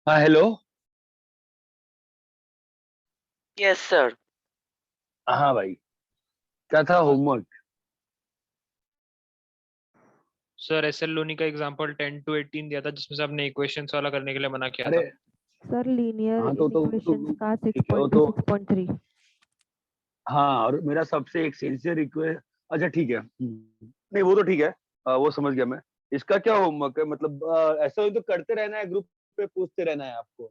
हाँ hello. Yes sir. हाँ भाई, क्या था homework? Sir S L Loni का एग्जांपल 10 to 18 दिया था जिसमें से आपने इक्वेशंस वाला करने के लिए मना किया था। अरे सर लीनियर हाँ इक्वेशंस का ठीक है, वो 6.2 6.3। हाँ, और मेरा सबसे एक सिंसियर रिक्वेस्ट। अच्छा ठीक है, नहीं वो तो ठीक है। वो समझ गया मैं। इसका क्या होमवर्क है? मतलब ऐसा ही तो करते रहना है, ग्रुप पे पूछते रहना है आपको।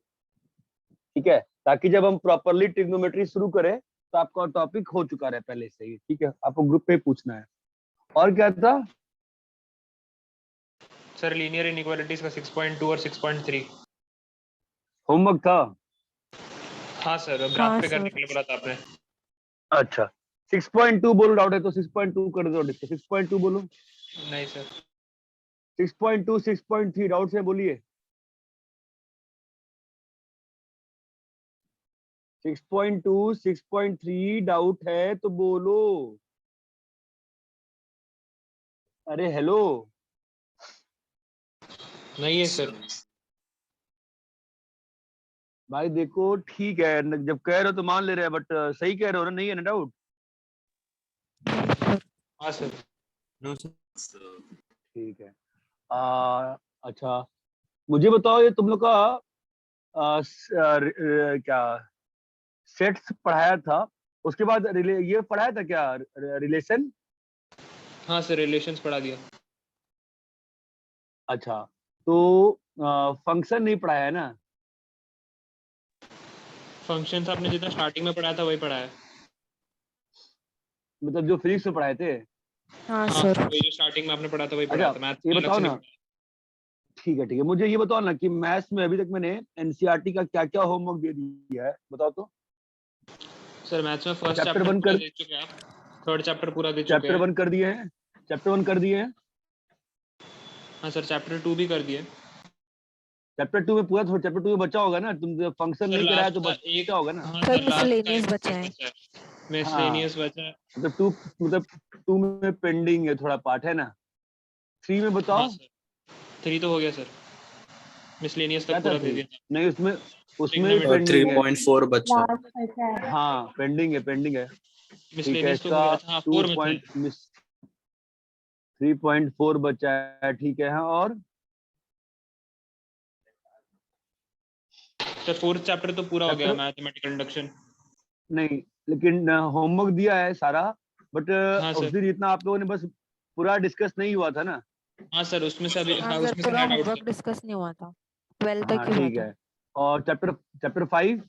ठीक है, ताकि जब हम प्रॉपरली ट्रिग्नोमेट्री शुरू करें तो आपका टॉपिक हो चुका रहे पहले से ही। ठीक है, आपको ग्रुप पे ही पूछना है। और क्या था? सर लीनियर इनइक्वालिटीज का 6.2 और 6.3। होमवर्क था? हाँ सर, ग्राफ हाँ पे करने सर। के लिए बोला था आपने। अच्छा, 6.2 बोलो। डाउट है तो 6.2 कर दो डिस्कस। 6.2 बोलो। नहीं सर। 6.2 6.3 डाउट से बोलिए। 6.2 6.3 डाउट है तो बोलो। अरे हेलो। नहीं है सर। भाई देखो, ठीक है, जब कह रहे हो तो मान ले रहे हैं, बट सही कह रहे हो ना? नहीं है ना डाउट? हाँ सर। No sir. ठीक है। अच्छा, मुझे बताओ, ये तुम लोग का क्या सेट्स पढ़ाया था, उसके बाद ये पढ़ाया था क्या, रिलेशन? हाँ सर, रिलेशंस पढ़ा दिया। अच्छा, तो फंक्शन नहीं पढ़ाया है ना? फंक्शंस आपने जितना स्टार्टिंग में पढ़ाया था वही पढ़ाया है। मतलब जो फिजिक्स में पढ़ाए थे? हाँ हाँ सर। वही जो स्टार्टिंग में आपने पढ़ा था वही पढ़ाया अच्छा, था, मैथ्स ये में अलग बताओ से नहीं ना। पढ़ाया। ठीक है, मुझे ये बताओ ना कि मैथ्स में अभी तक मैंने एनसीईआरटी का क्या क्या होमवर्क दे दिया है, बताओ तो। सर मैथ्स में फर्स्ट चैप्टर चैप्टर वन पूरा कर दे चुके हैं आप। थर्ड चैप्टर पूरा दे चुके चैप्टर हैं। वन कर दिए हैं। चैप्टर वन कर दिए हैं। हाँ सर, चैप्टर 2 भी कर दिए। चैप्टर टू में पूरा, तो चैप्टर टू में बचा होगा ना? तुम फंक्शन सर नहीं कराया लास्ट तो का एक, बचा होगा ना? हाँ सर सर लास्ट का मिसलेनियस एक बचा चैप्टर है। बचा है। हाँ, मिसलेनियस बचा है। मतलब टू में पेंडिंग है, थोड़ा पार्ट है ना। थ्री में हाँ बताओ। सर, 3 तो हो गया सर। मिसलेनियस क्या तक था पूरा दे थ्री? दिया था। नहीं, उसमें उसमें भी और ट्रिग्नोमेट्री। पेंडिंग है। 3.4 बच्चा। हाँ, पेंडिंग है, पेंडिंग है। ठीक है, मिसलेनियस तो हो इसका गया। अच्छा हाँ, 2 4 बचा है। पॉइंट मिस 3.4 बचा है। ठीक है, हाँ। और सर फोर्थ चैप्टर तो पूरा हो गया, चैप्टर मैथमेटिकल इंडक्शन। नहीं, लेकिन होमवर्क दिया है सारा। बट हाँ उस सर। दिन इतना आप लोगों ने बस पूरा डिस्कस नहीं हुआ था ना। हाँ सर, उसमें से अभी, हाँ हाँ सर, उसमें से पूरा है डाउट होमवर्क सर। डिस्कस नहीं हुआ था। 12 तक हाँ ही हुआ ठीक था। है। और चैप्टर चैप्टर 5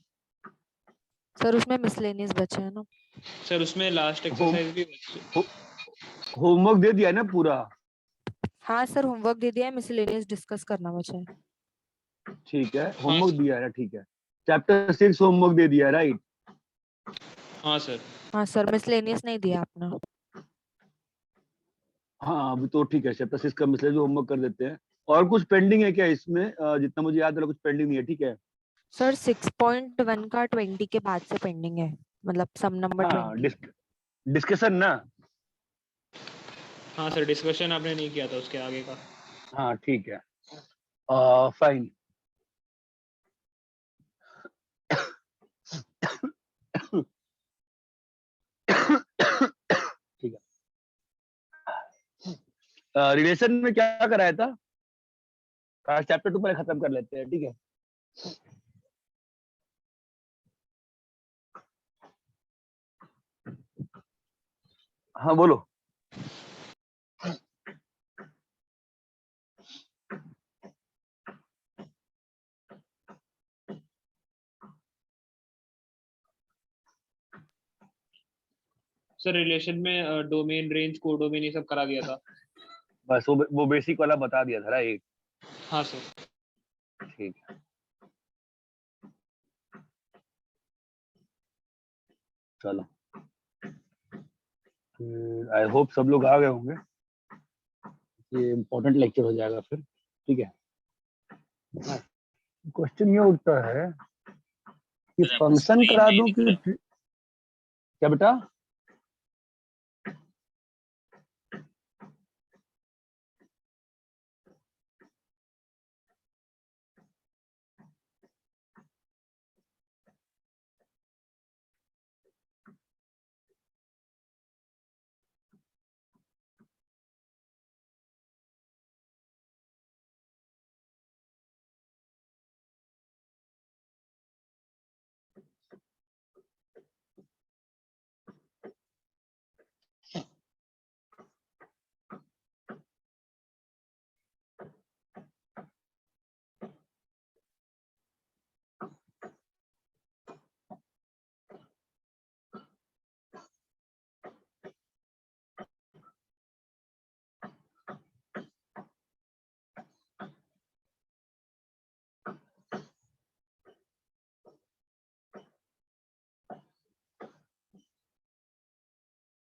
सर उसमें मिसलेनियस बचे हैं ना। सर उसमें लास्ट होम एक्सरसाइज भी हो, होमवर्क दे दिया है ना पूरा? हाँ सर, होमवर्क दे दिया है, मिसलेनियस डिस्कस करना बचा है। ठीक है, हाँ होमवर्क सर। दिया है ना? ठीक है। चैप्टर 6 होमवर्क दे दिया है, राइट? हाँ सर। हाँ सर, मिसलेनियस नहीं दिया आपने। हाँ, अभी तो ठीक है, चैप्टर 6 का मिसलेनियस होमवर्क कर देते हैं। और कुछ पेंडिंग है क्या इसमें? जितना मुझे याद है कुछ पेंडिंग नहीं है, ठीक है। सर 6.1 का 20 के बाद से पेंडिंग है, मतलब सम नंबर हाँ, 20। डिस्कशन ना। हाँ सर, डिस्कशन आपने नहीं किया था उसके आगे का। हाँ ठीक है, फाइन। ठीक है, रिलेशन में क्या कराया था? चैप्टर 2 पहले खत्म कर लेते हैं, ठीक है। हाँ बोलो। सर रिलेशन में डोमेन, रेंज, कोडोमेन ये सब करा दिया था। बस वो बेसिक वाला बता दिया था ना, एक। हाँ सर। ठीक है, चलो। आई होप सब लोग आ गए होंगे। ये इम्पोर्टेंट लेक्चर हो जाएगा फिर। ठीक है। क्वेश्चन ये उठता है कि सर आपने फंक्शन स्क्रीन करा नहीं दूं दिख कि रहा। क्या बेटा?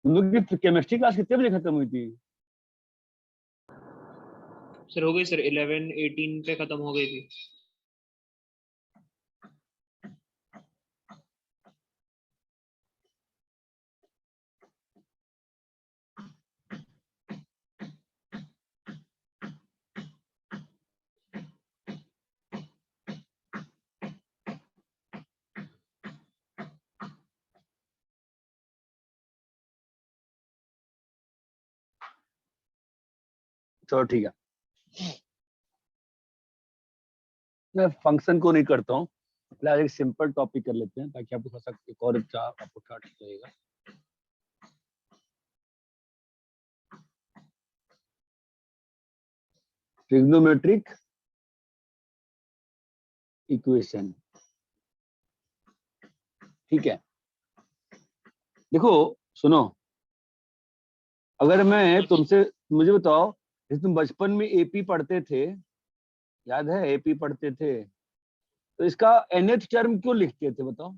तुम लोग की केमिस्ट्री क्लास कितने बजे खत्म हुई थी? सर हो गई सर, 11-18 पे खत्म हो गई थी। चलो ठीक है, मैं फंक्शन को नहीं करता हूँ, फिलहाल एक सिंपल टॉपिक कर लेते हैं ताकि आपको थोड़ा सा एक और आपको क्या लगेगा। ट्रिग्नोमेट्रिक इक्वेशन, ठीक है। देखो सुनो, अगर मैं तुमसे, मुझे बताओ, जैसे तुम बचपन में एपी पढ़ते थे, याद है एपी पढ़ते थे, तो इसका nth टर्म क्यों लिखते थे बताओ?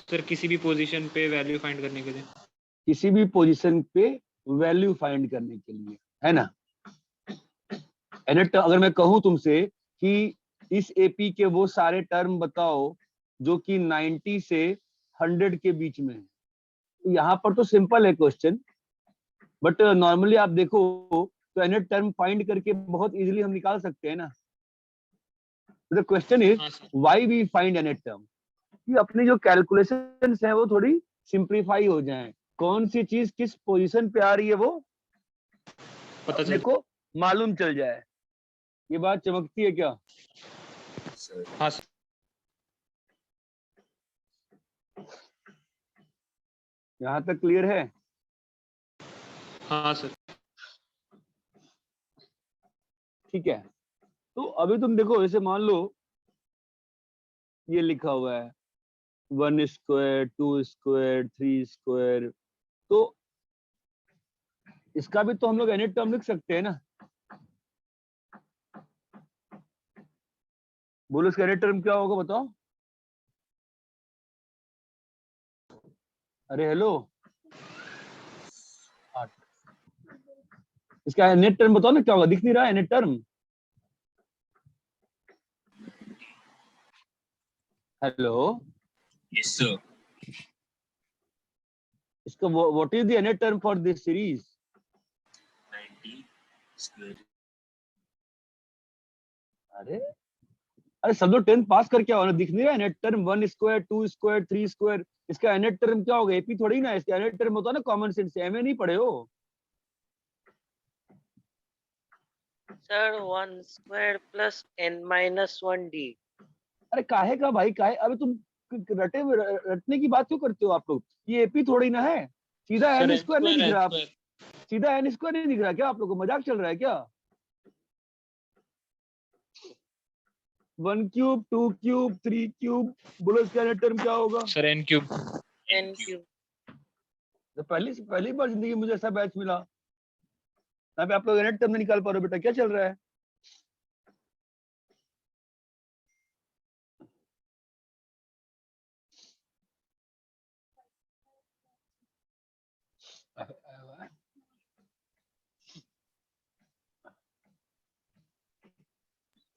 सर किसी भी पोजीशन पे वैल्यू फाइंड करने के लिए। किसी भी पोजीशन पे वैल्यू फाइंड करने के लिए, है ना। nth अगर मैं कहूं तुमसे कि इस एपी के वो सारे टर्म बताओ जो कि 90 से 100 के बीच में है, तो यहाँ पर तो सिंपल है क्वेश्चन, बट नॉर्मली आप देखो तो nth टर्म फाइंड करके बहुत इजीली हम निकाल सकते हैं ना। द क्वेश्चन इज हाँ sir. Why we find nth term, कि अपनी जो कैलकुलेशंस है वो थोड़ी सिंप्लीफाई हो जाए, कौन सी चीज किस पोजीशन पे आ रही है वो पता अपने चल। को मालूम चल जाए। ये बात चमकती है क्या? Sir. हाँ सर। यहाँ तक क्लियर है? हाँ सर। ठीक है, तो अभी तुम देखो, जैसे मान लो ये लिखा हुआ है 1 स्क्वायर 2 स्क्वायर 3 स्क्वायर, तो इसका भी तो हम लोग nth टर्म लिख सकते हैं ना। बोलो इसका nth टर्म क्या होगा बताओ? अरे हेलो, 8। इसका nth टर्म बताओ ना क्या होगा, दिख नहीं रहा है nth term? Hello, Yes, sir. इसका what is the nth term for this series? 90 square. अरे अरे सब लोग 10th पास करके आओ ना, दिख नहीं रहा है nth term? 1 square 2 square 3 square, इसका nth टर्म क्या होगा? एपी थोड़ी ना है, इसका nth टर्म होता है ना कॉमन सेंस से, एमए नहीं पढ़े हो? Sir, 1 square plus n minus 1d. अरे काहे का भाई, काहे? अबे तुम रटने की बात क्यों करते हो आप लोग? ये एपी थोड़ी ना है, सीधा सर एन एन स्क्वायर नहीं स्क्वायर दिख रहा? एन आप स्क्वायर। सीधा एन स्क्वायर नहीं दिख रहा क्या? आप लोग को मजाक चल रहा है क्या? 1 क्यूब 2 क्यूब 3 क्यूब, बोलो इसका nth टर्म क्या होगा? Sir n cube. n cube. तो पहली बार जिंदगी में मुझे ऐसा बैच मिला, यहाँ पे आप लोग nth टर्म नहीं निकाल पा रहे हो, बेटा क्या चल रहा है?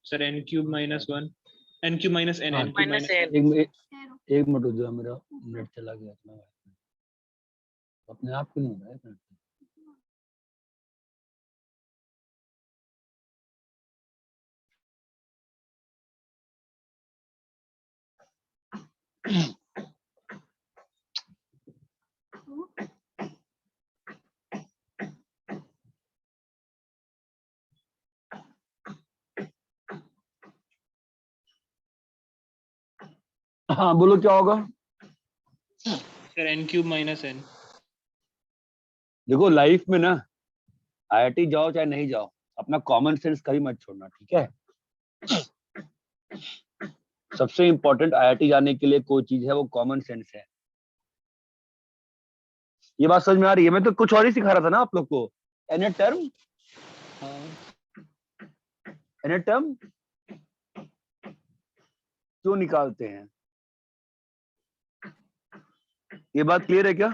Sir n cube minus 1, n cube minus n, हाँ, n cube Minus minus. n. एक मिनट रुक जाओ, मेरा नेट चला गया अपना, अपने आप क्यों नहीं हो रहा है? हाँ बोलो क्या होगा? Sir n cube minus n. देखो लाइफ में ना, आईआईटी जाओ चाहे नहीं जाओ, अपना कॉमन सेंस कभी मत छोड़ना, ठीक है? सबसे इंपॉर्टेंट आईआईटी जाने के लिए कोई चीज है वो कॉमन सेंस है। ये बात समझ में आ रही है? मैं तो कुछ और ही सिखा रहा था ना आप लोग को। nth टर्म, nth टर्म क्यों निकालते हैं? ये बात क्लियर है क्या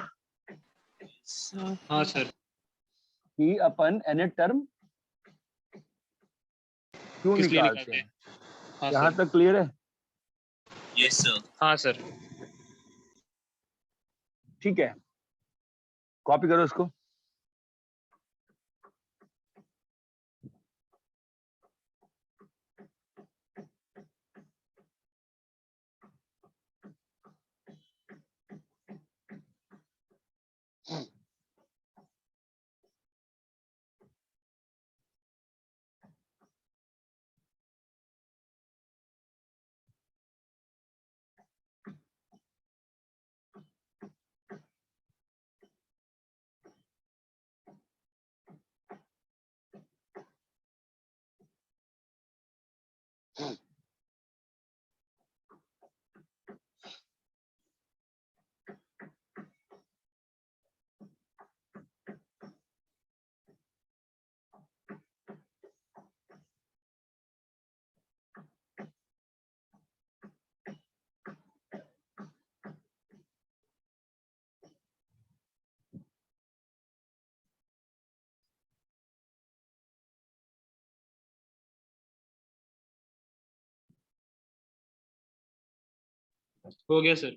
सर हाँ सर। कि अपन nth टर्म क्यों किस लिए निकालते निकालते हैं? हैं? हाँ यहाँ सर। तक क्लियर है? यस सर हाँ सर। ठीक है, कॉपी करो इसको। हो गया सर।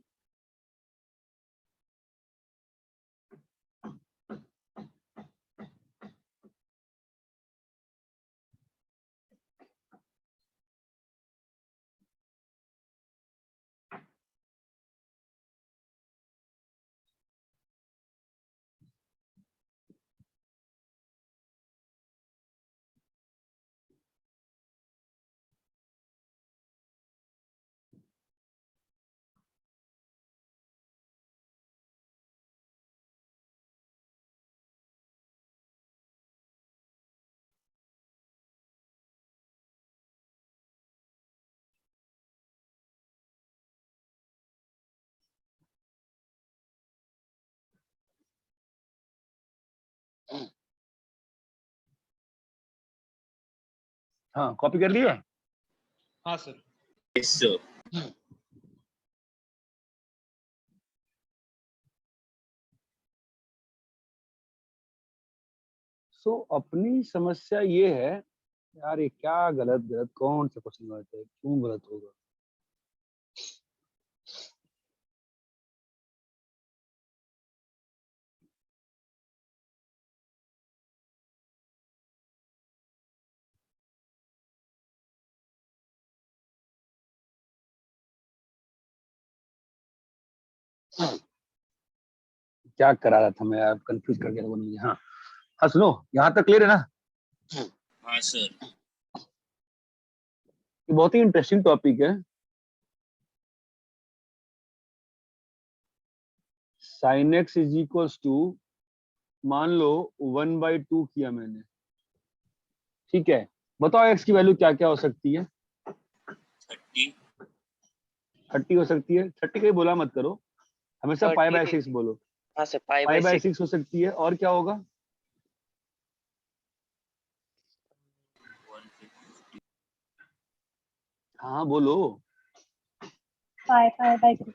हाँ, कॉपी कर लिया? हाँ सर। यस सर सो अपनी समस्या ये है यार, ये क्या गलत गलत कौन सा क्वेश्चन गलत है, क्यों गलत होगा? क्या करा रहा था मैं यार, कंफ्यूज कर गया था मुझे। हाँ हाँ, सुनो, यहाँ तक क्लियर है ना? हाँ सर ये बहुत ही इंटरेस्टिंग टॉपिक है। sin x is equals to, मान लो 1/2 किया मैंने, ठीक है? बताओ x की वैल्यू क्या क्या हो सकती है? 30 30 हो सकती है। 30 कहीं बोला मत करो, हमेशा 30 π/6 बोलो। हाँ सर, π/6 π/6 हो सकती है, और क्या होगा? 150 हाँ बोलो। π/3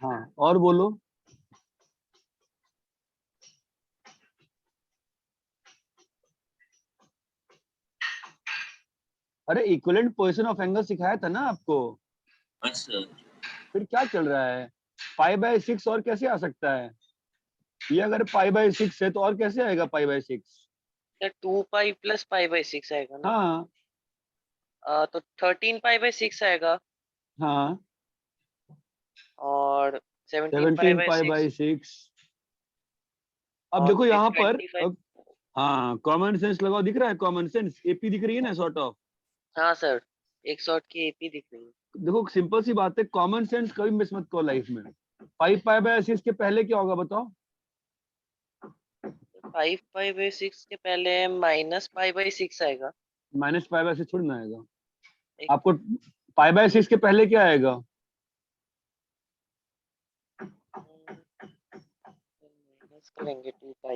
हाँ, और बोलो। अरे इक्विवेलेंट पोजीशन ऑफ एंगल सिखाया था ना आपको, हाँ सर फिर क्या चल रहा है? π/6 और कैसे आ सकता है? ये अगर π/6 है तो और कैसे आएगा π/6? सर 2π प्लस π/6 आएगा ना। हाँ तो 13π/6 आएगा हाँ, और 17 17π/6 π/6। अब और देखो फिर यहाँ पर 25। हाँ, कॉमन सेंस लगाओ, दिख रहा है कॉमन सेंस, एपी दिख रही है ना सॉर्ट ऑफ। हाँ सर, एक शॉट की एपी दिख रही है। देखो सिंपल सी बात है, कॉमन सेंस कभी मिस मत करो लाइफ में। 5π/6 के पहले क्या होगा बताओ? 5π/6 के पहले -π/6 आएगा। -π/6 थोड़ी ना आएगा एक- आपको। π/6 के पहले क्या आएगा? माइनस करेंगे 2π।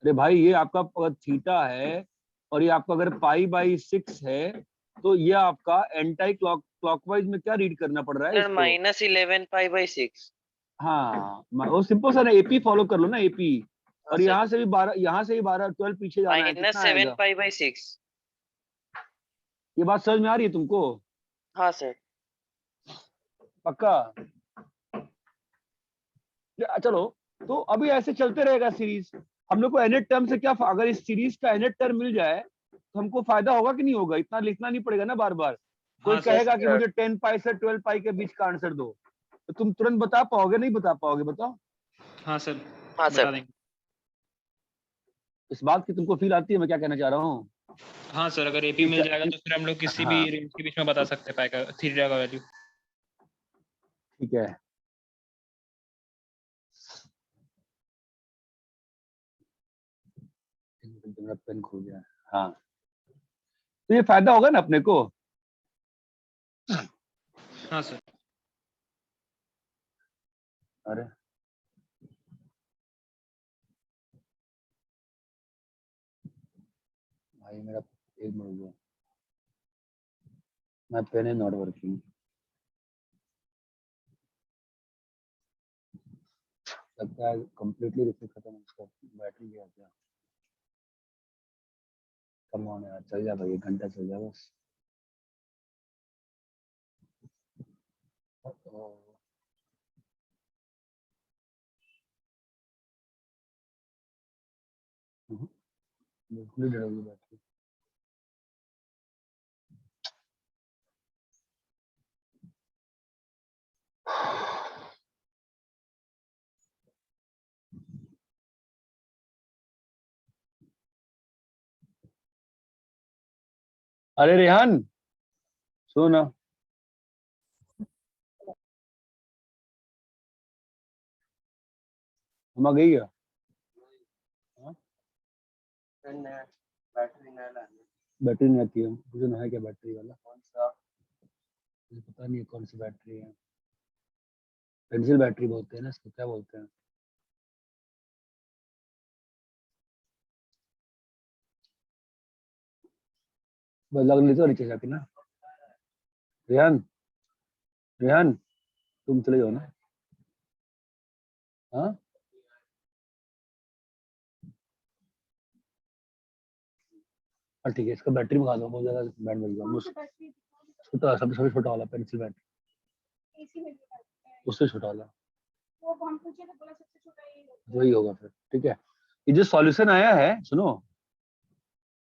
अरे भाई, ये आपका अगर थीटा है और ये आपका अगर π/6 है, तो ये आपका एंटी क्लॉकवाइज में क्या रीड करना पड़ रहा है सर इसको? -11π/6। हाँ वो सिंपल सा ना, एपी फॉलो कर लो ना, एपी। और सर यहाँ से भी 12, यहाँ से भी 12 12 पीछे जाना है, माइनस कितना 7 आएगा? Pi by 6। ये बात समझ में आ रही है तुमको? हाँ सर। पक्का? चलो, तो अभी ऐसे चलते रहेगा सीरीज। हम लोग को एनेट टर्म से क्या अगर इस सीरीज का एनेट टर्म मिल जाए तो हमको फायदा होगा कि नहीं होगा? इतना लिखना नहीं पड़ेगा ना बार बार। कोई हाँ सर। कहेगा कि मुझे 10 पाई से 12 पाई के बीच का आंसर दो, तो तुम तुरंत बता पाओगे? नहीं बता पाओगे? बताओ। हाँ सर। हाँ बता सर। देंगे। इस बात की तुमको फील आती है मैं क्या कहना चाह रहा हूँ? हाँ सर, अगर एपी मिल जाएगा तो फिर हम लोग किसी भी हाँ रेंज के बीच में बता सकते हैं पाई का थीटा का वैल्यू। ठीक है। मेरा पेन खो गया। हाँ, तो ये फायदा होगा ना अपने को? हाँ सर। अरे भाई मेरा पेन मुड़ गया, मैं पेन है नॉट वर्किंग। लगता है कंप्लीटली रिफिल खत्म है इसका, बैटरी गया क्या? कम ऑन यार, चल जा भाई, 1 घंटा चल जा बस। बिल्कुल ही डर गई बैटरी। अरे रेहान सुन, हम आ गई है। बैटरी नहीं आती है मुझे, ना है क्या बैटरी वाला? कौन सा? मुझे पता नहीं है कौन सी बैटरी है। पेंसिल बैटरी बोलते हैं ना इसको, क्या बोलते हैं? बदला कर लेते हो नीचे जाके ना। रेहान, रेहान तुम चले जाओ ना। हाँ ठीक है, इसका बैटरी मंगा दो, बहुत ज्यादा बैंड बज गया। छोटा, सबसे सबसे छोटा वाला पेंसिल बैटरी, उससे छोटा वाला वही होगा फिर। ठीक है, ये जो सॉल्यूशन आया है, सुनो,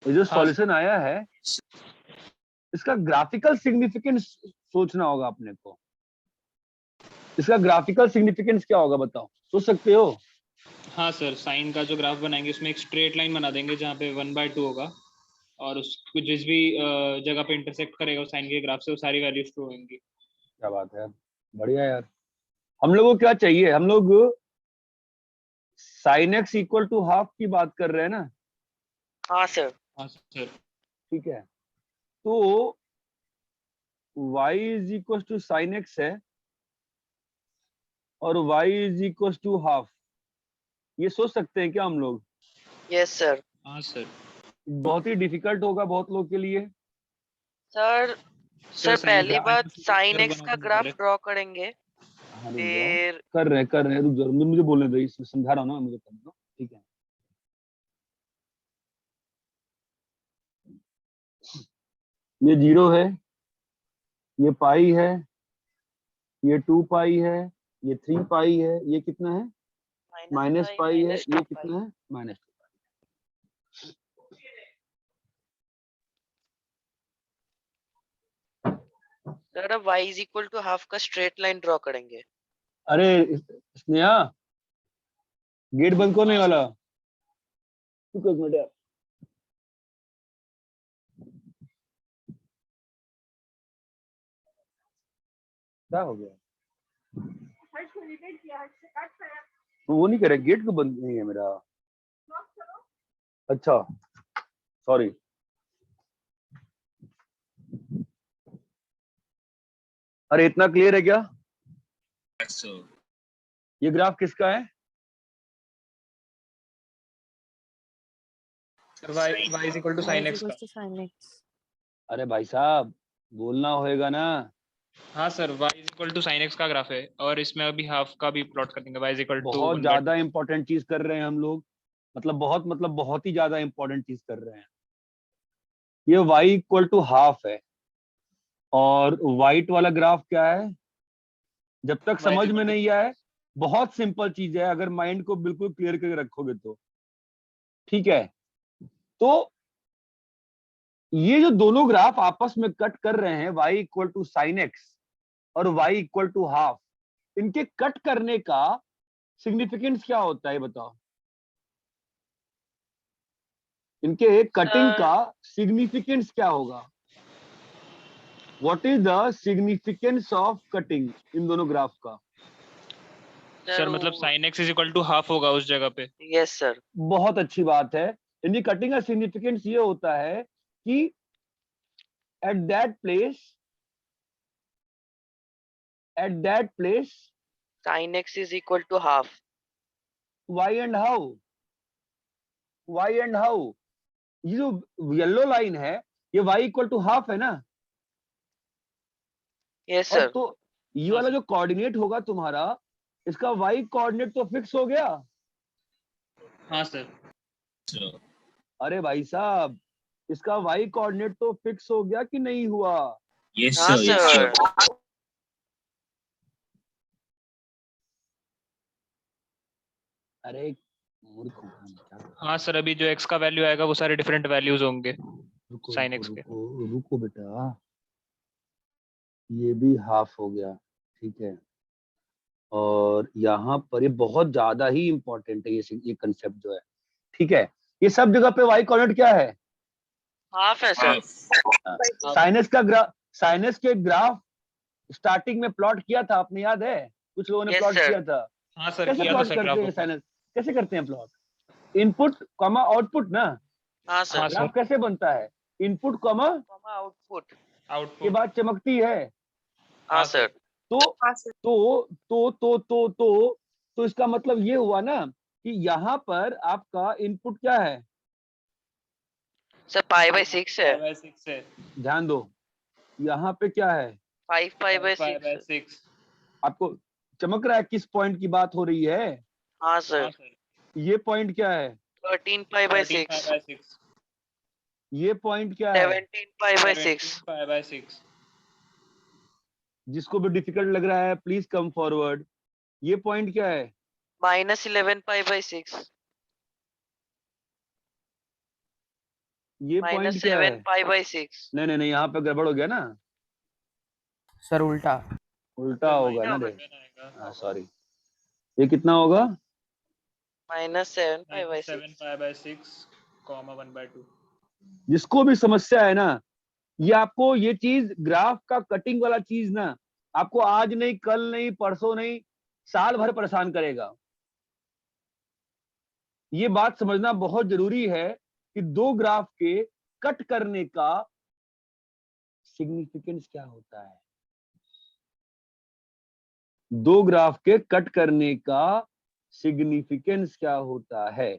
ये जो हाँ सॉल्यूशन आया है इसका ग्राफिकल सिग्निफिकेंस सोचना होगा अपने को। इसका ग्राफिकल सिग्निफिकेंस क्या होगा बताओ, सोच सकते हो? हाँ सर, साइन का जो ग्राफ बनाएंगे उसमें एक स्ट्रेट लाइन बना देंगे जहाँ पे 1/2 होगा, और उसको जिस भी जगह पे इंटरसेक्ट करेगा उस साइन के ग्राफ से वो सारी वैल्यूज ट्रू होंगी। क्या बात है यार, बढ़िया यार। हम लोगों को क्या चाहिए? हम लोग sine x equal to half की बात कर रहे हैं ना? हाँ सर। हाँ सर। ठीक है, तो y is equal to sine x है और y is equal to half, ये सोच सकते हैं क्या हम लोग? Yes sir. हाँ सर। बहुत ही डिफिकल्ट होगा बहुत लोग के लिए। सर सर पहली बात साइन कर्व एक्स बना का देंगे ग्राफ पहले। ड्रॉ करेंगे, हाँ रुक जाओ, फिर कर रहे हैं, रुक जाओ, मुझे बोलने दो, इसमें समझा रहा हूँ ना, मुझे करने दो। ठीक है, ये 0 है, ये पाई है, ये 2 पाई है, ये 3 पाई है, ये कितना है? माइनस पाई है, माइनस ये 2 पाई। कितना है? Minus 2 pi. सर अब y is equal to half का स्ट्रेट लाइन ड्रॉ करेंगे। अरे स्नेहा, गेट बंद करने वाला, रुको 1 मिनट यार। क्या हो गया? वो नहीं करे, गेट को बंद नहीं है मेरा। अच्छा सॉरी। अरे इतना क्लियर है क्या? Yes, sir. ये ग्राफ किसका है? y is equal to y sin is x का। equals to sin x। अरे भाई साहब, बोलना होएगा ना, हाँ sir, y is equal to sine x का ग्राफ है और इसमें अभी हाफ का भी प्लॉट कर देंगे, y इज इक्वल टू बहुत ज्यादा इंपॉर्टेंट चीज कर रहे हैं हम लोग, मतलब बहुत ही ज्यादा इंपॉर्टेंट चीज कर रहे हैं। ये y इक्वल टू हाफ है और व्हाइट वाला ग्राफ क्या है? जब तक समझ में नहीं आए, बहुत सिंपल चीज है, अगर माइंड को बिल्कुल क्लियर करके रखोगे तो ठीक है। तो ये जो दोनों ग्राफ आपस में कट कर रहे हैं, y equal to sine x और y इक्वल टू हाफ, इनके कट करने का सिग्निफिकेंस क्या होता है बताओ? इनके कटिंग का सिग्निफिकेंस क्या होगा? What is the significance of cutting इन दोनों ग्राफ का? सर मतलब sine x is equal to half होगा उस जगह पे। Yes sir. बहुत अच्छी बात है। इनकी कटिंग का सिग्निफिकेंस ये होता है कि at that place sine x is equal to half. why and how? ये जो येलो लाइन है ये y इक्वल टू हाफ है ना? यस और सर। तो ये वाला जो कोऑर्डिनेट होगा तुम्हारा, इसका y कोऑर्डिनेट तो फिक्स हो गया। हाँ सर। So, अरे भाई साहब, इसका y कोऑर्डिनेट तो फिक्स हो गया कि नहीं हुआ? yes हाँ sir, yes sir. सर। अरे मूर्ख हूँ मैं, क्या करूं? हाँ सर, अभी जो x का वैल्यू आएगा वो सारे डिफरेंट वैल्यूज होंगे रुको साइन रुको एक्स के। रुको बेटा, ये भी हाफ हो गया, ठीक है। और यहाँ पर ये बहुत ज्यादा ही इंपॉर्टेंट है, ये कंसेप्ट जो है, ठीक है। ये सब जगह पे y कोऑर्डिनेट क्या है? हाफ है सर। Half. साइनस के ग्राफ स्टार्टिंग में प्लॉट किया था आपने, याद है? कुछ लोगों ने Yes, प्लॉट sir. किया था। हाँ सर, कैसे किया था प्लॉट सर करते हैं ग्राफ। साइनस? कैसे करते हैं प्लॉट? इनपुट कॉमा आउटपुट ना? हाँ सर। हाँ ग्राफ सर। कैसे बनता है? Input comma output. के आउटपुट। बाद चमकती है। हाँ सर। तो तो इसका मतलब ये हुआ ना कि यहाँ पर आपका इनपुट क्या है? सर पाई बाय 6 है। 5/6 है। ध्यान दो, यहाँ पे क्या है? 5 पाई बाय 6। 5/6। आपको चमक रहा है किस पॉइंट की बात हो रही है? हाँ हाँ सर। सर। ये पॉइंट क्या है? 13 पाई बाय 6। 5/6। ये पॉइंट क्या है? 17 पाई बाय 6। 5/6। जिसको भी डिफिकल्ट लग रहा है प्लीज कम फॉरवर्ड। ये पॉइंट क्या है? -11 पाई बाय 6। ये पॉइंट क्या है? -7 पाई बाय 6। नहीं, यहाँ पे गड़बड़ हो गया ना, सर उल्टा। उल्टा होगा ना रे। आएगा। सॉरी, ये कितना होगा? -7 पाई बाय 7 6।5/6, 1/2। जिसको भी समस्या है ना, ये आपको ये चीज ग्राफ का कटिंग वाला चीज ना, आपको आज नहीं, कल नहीं, परसों नहीं, साल भर परेशान करेगा। ये बात समझना बहुत जरूरी है कि दो ग्राफ के कट करने का सिग्निफिकेंस क्या होता है। दो ग्राफ के कट करने का सिग्निफिकेंस क्या होता है,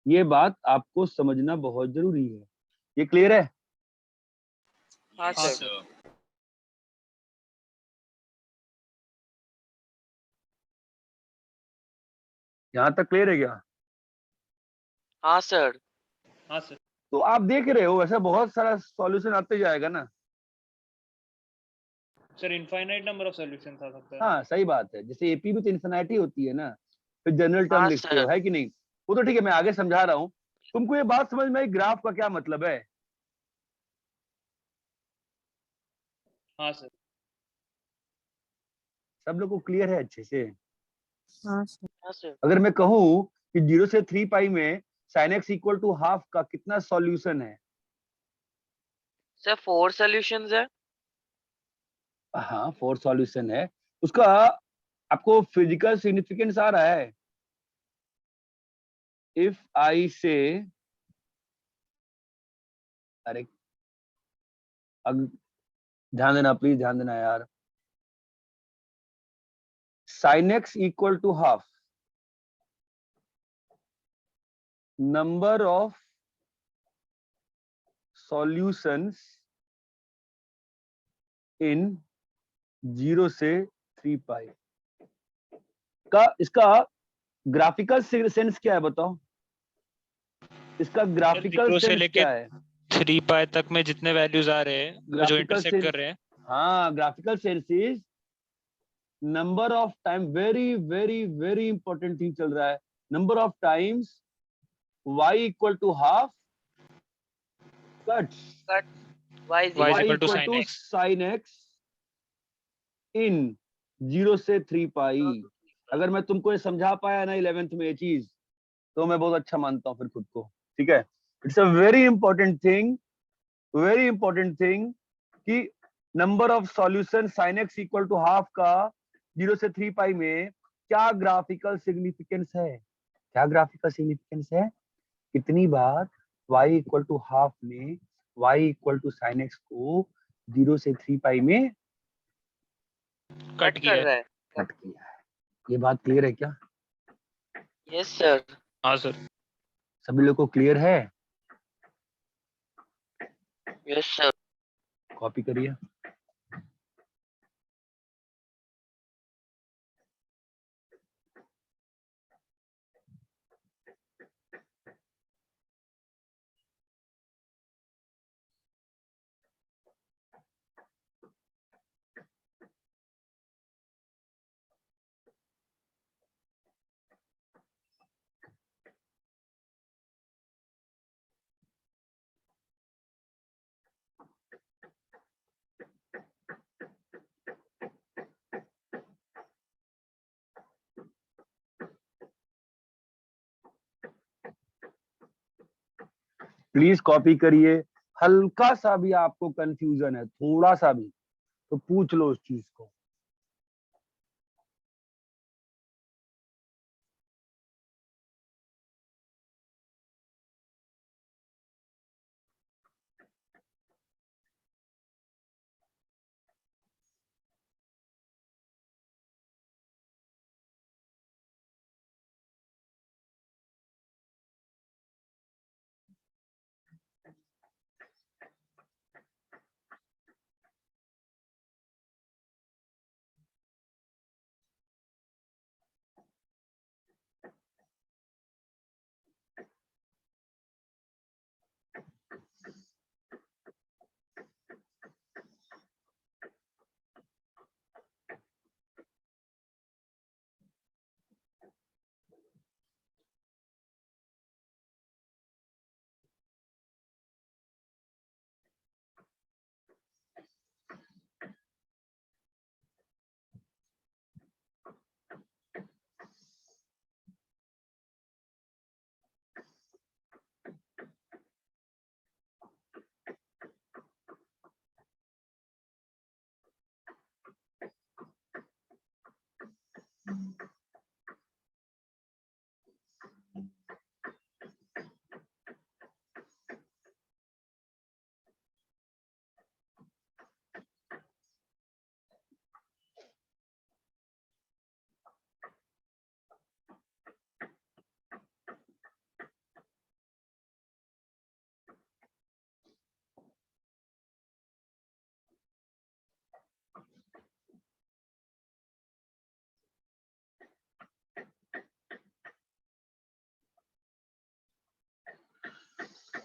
ये बात आपको समझना बहुत जरूरी है। ये क्लियर है? हाँ Yes सर। sir. यहां तक क्लियर है क्या? हाँ सर। हाँ सर। तो आप देख रहे हो वैसे बहुत सारा सॉल्यूशन आते जाएगा ना। Sir infinite number of solutions आ सकता है। हाँ सही बात है, जैसे एपी में तो इन्फिनिटी होती है ना, फिर जनरल टर्म हाँ लिखते हो, सर। है कि नहीं? वो तो ठीक है, मैं आगे समझा रहा हूँ। तुमको ये बात समझ में आई ग्राफ का क्या मतलब है? हाँ सर। सब लोग को क्लियर है अच्छे से? हाँ सर। हाँ सर। अगर मैं कहूँ कि 0 से 3 पाई में sin x equal to half का कितना सॉल्यूशन है? सर 4 सॉल्यूशंस है। हाँ 4 सॉल्यूशन है। उसका आपको फिजिकल सिग्निफिकेंस आ रहा है? इफ आई से, अरे ध्यान देना प्लीज, ध्यान देना यार। sin x equal to half, number of solutions in 0 से 3 पाई का इसका ग्राफिकल सेंस क्या है बताओ? इसका ग्राफिकल 0 से सेंस लेके क्या है? 3 पाई तक में जितने वैल्यूज आ रहे हैं वो जो ग्राफिकल इंटरसेक्ट सेंस, कर रहे हैं, हाँ graphical sense is number of time, very very very important thing चल रहा है, number of times y equal to half cut cut y is y is y equal to equal sin to x. Sine x in 0 से 3 पाई। अगर मैं तुमको ये समझा पाया ना 11th में ये चीज, तो मैं बहुत अच्छा मानता हूँ फिर खुद को, ठीक है। It's a very important thing, very important thing कि number of solution sine x equal to half का 0 से 3 पाई में क्या ग्राफिकल सिग्निफिकेंस है, क्या ग्राफिकल सिग्निफिकेंस है, कितनी बार y इक्वल टू हाफ में y equal to sine x को 0 से 3 पाई में कट कर किया रहा है. है। कट किया है। ये बात क्लियर है क्या? Yes sir. हाँ सर. सभी लोग को क्लियर है? Yes sir. कॉपी करिए। प्लीज कॉपी करिए। हल्का सा भी आपको कंफ्यूजन है, थोड़ा सा भी, तो पूछ लो उस चीज को।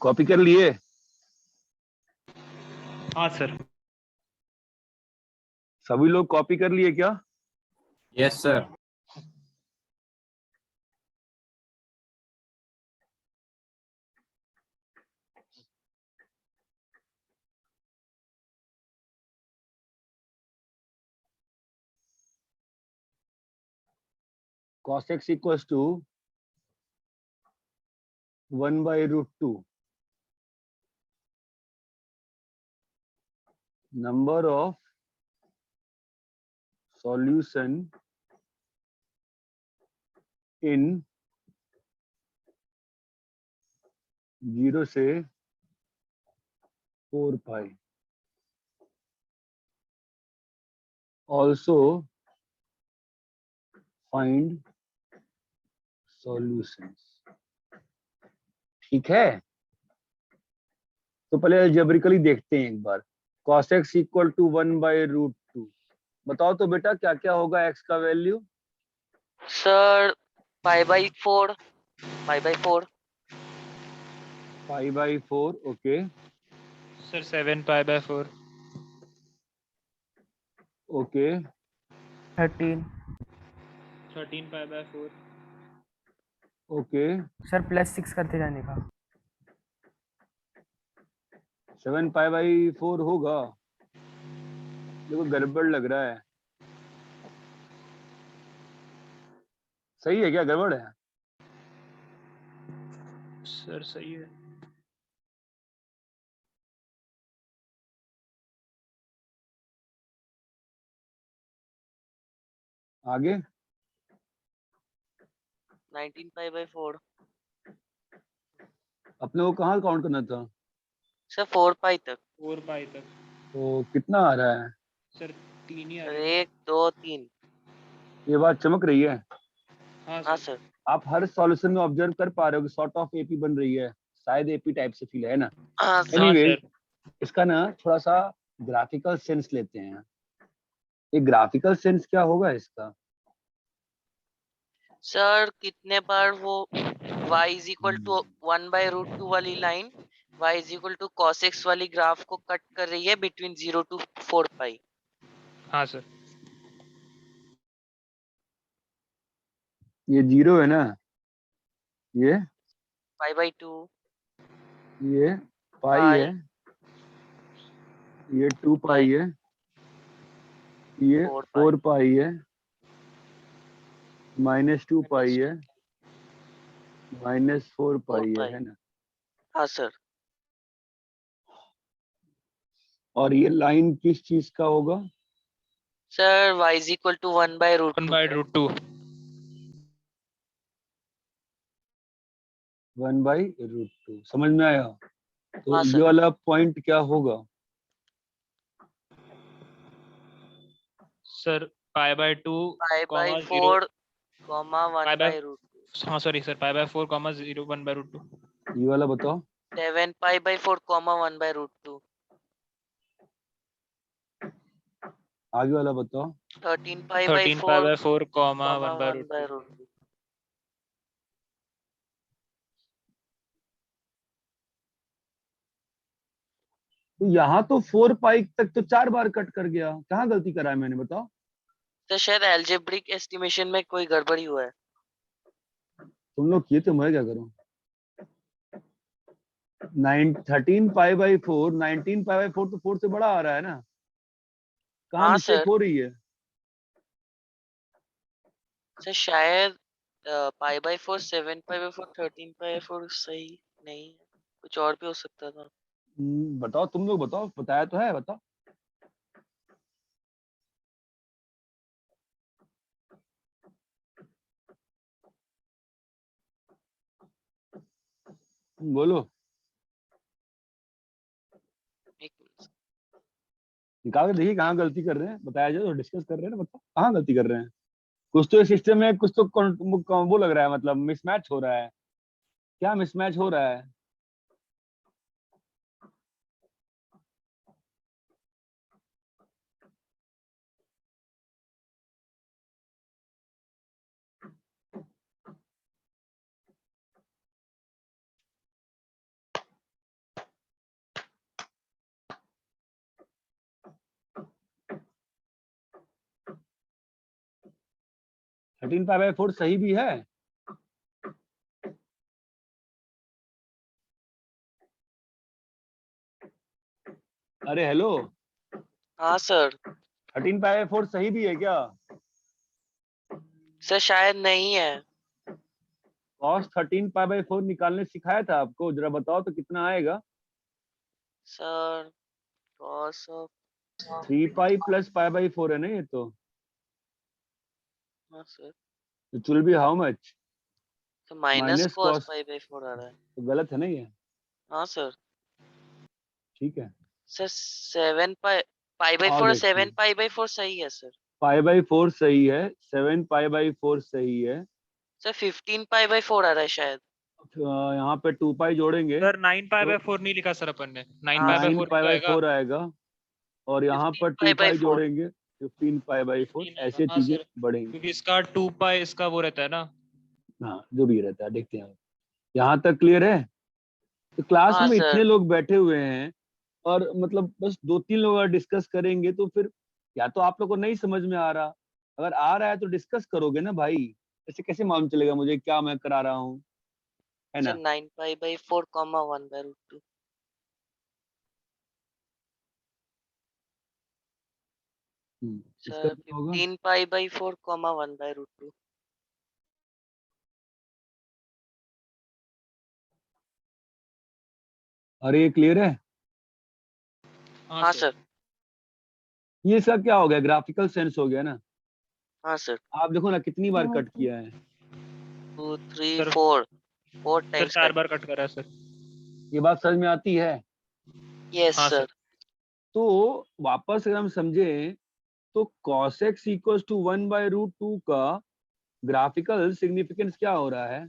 कॉपी कर लिए? हाँ सर. सभी लोग कॉपी कर लिए क्या? Yes, sir. cos x equals to 1 by root 2 number of solution in 0 से 4 pi, also find solutions। ठीक है, तो पहले अलजेब्रिकली देखते हैं एक बार। cos x equal to 1 by root 2, बताओ तो बेटा क्या क्या होगा x का value? Sir pi by 4 pi by 4 pi by 4 okay sir 7 pi by 4 okay 13 13 pi by 4 okay sir +6 करते जाने का 7 पाई बाई 4 होगा। देखो गड़बड़ लग रहा है। सही है क्या गड़बड़ है? सर सही है। आगे 19 पाई बाई 4 अपने को कहाँ काउंट करना था? सर 4 पाई तक 4 पाई तक तो कितना आ रहा है? सर 3 ही आ सर रहा है। 1 2 3 ये बात चमक रही है। हाँ हाँ सर सर आप हर सॉल्यूशन में ऑब्जर्व कर पा रहे हो कि सॉर्ट ऑफ एपी बन रही है, शायद एपी टाइप से फील है ना। हाँ सर हाँ एनीवेज सर इसका ना थोड़ा सा ग्राफिकल सेंस लेते हैं। ये ग्राफिकल सेंस क्या होगा इसका? सर कितने बार वो y इज इक्वल टू 1/√2 वाली line y is equal to cos x वाली ग्राफ को कट कर रही है बिटवीन 0 to 4 पाई। हाँ सर ये 0 है ना, ये पाई बाई 2 ये पाई पाई है, ये 2 पाई है, ये 4 पाई 4 पाई है, -2 पाई है, -4 पाई है ना। हाँ सर और ये लाइन किस चीज का होगा? Sir y is equal to 1/√2 1/√2 1/√2 समझ में आया? तो हाँ ये सर वाला पॉइंट क्या होगा? Sir pi by 2 pi by comma 0 4 comma pi by 1/√2 हाँ sorry sir pi by 4 comma 0 1/√2 ये वाला बताओ। 7 पाई बाई 4 कॉमा 1/√2 आगे वाला बताओ। 13 pi by 13 pi 4 by 4 comma comma 1/√2 1/√2 तो यहाँ तो 4 पाई तक तो 4 बार कट कर गया, कहाँ गलती करा है मैंने बताओ? तो शायद एल्जेब्रिक एस्टिमेशन में कोई गड़बड़ी हुआ है। तुम लोग किए तो मैं क्या करूं? 13 पाई बाई 4 19 पाई बाई 4 तो 4 से बड़ा आ रहा है ना, कहाँ हाँ मिस्टेक सर हो रही है? सर शायद पाई by 4 7 pi by 4 13 pi by 4 सही नहीं है, कुछ और भी हो सकता था। बताओ तुम लोग बताओ, बताया तो है, बताओ। बोलो, एक मिनट निकाल के देखिए कहाँ गलती कर रहे हैं, बताया जाए तो डिस्कस कर रहे हैं ना, बताओ कहाँ गलती कर रहे हैं। कुछ तो सिस्टम में कुछ तो वो लग रहा है, मतलब मिसमैच हो रहा है। क्या मिसमैच हो रहा है? थर्टीन पाई बाई 4 सही भी है। अरे हेलो, हाँ सर 13 पाई बाई 4 सही भी है क्या? सर शायद नहीं है। कॉस 13 पाई बाई 4 निकालने सिखाया था आपको, जरा बताओ तो कितना आएगा? Sir cos of 3 pi plus pi by 4 है ना ये तो। हाँ sir it will be how much? तो minus minus cos cos, pi by 4 आ रहा है। तो गलत है ना ये? हाँ सर ठीक है, सर 7 पाई पाई बाई और 4 देखिए 7 पाई बाई 4 सही है सर। पाई बाई 4 सही है, 7 पाई बाई 4 सही है। सर 15 पाई बाई 4 आ रहा है शायद। यहाँ पे 2 पाई जोड़ेंगे सर 9 पाई तो बाय 4 नहीं लिखा सर अपन ने 9 हाँ पाई बाय 9 4 पाई तो बाई आएगा 4 आएगा, और यहाँ 15 पर 2 पाई बाई पाई 4 जोड़ेंगे, 15 पाई बाई 4 ऐसे हाँ चीजें सर, बढ़ेंगी। क्योंकि इसका 2 पाई इसका वो रहता है ना। हाँ जो भी रहता है देखते हैं। यहाँ तक क्लियर है? तो क्लास हाँ में सर। इतने लोग बैठे हुए हैं और मतलब बस 2-3 लोग अगर डिस्कस करेंगे तो फिर या तो आप लोग को नहीं समझ में आ रहा, अगर आ रहा है तो डिस्कस करोगे ना भाई, ऐसे कैसे मालूम चलेगा मुझे क्या मैं करा रहा हूँ, है सर ना? 9 pi by 4 comma 1 by root 2। इसका सर क्या होगा? 15 pi by 4 comma 1 by root 2। अरे ये क्लियर है? हाँ सर। ये इसका क्या हो गया? ग्राफिकल सेंस हो गया ना? हाँ सर। आप देखो ना कितनी बार कट किया है। 2 3 सर 4 4 सर टाइम्स 4 बार कट करा है सर। ये बात समझ में आती है? यस हाँ सर। सर। तो वापस अगर हम समझे तो cos x equals to 1 by root 2 का ग्राफिकल सिग्निफिकेंस क्या हो रहा है?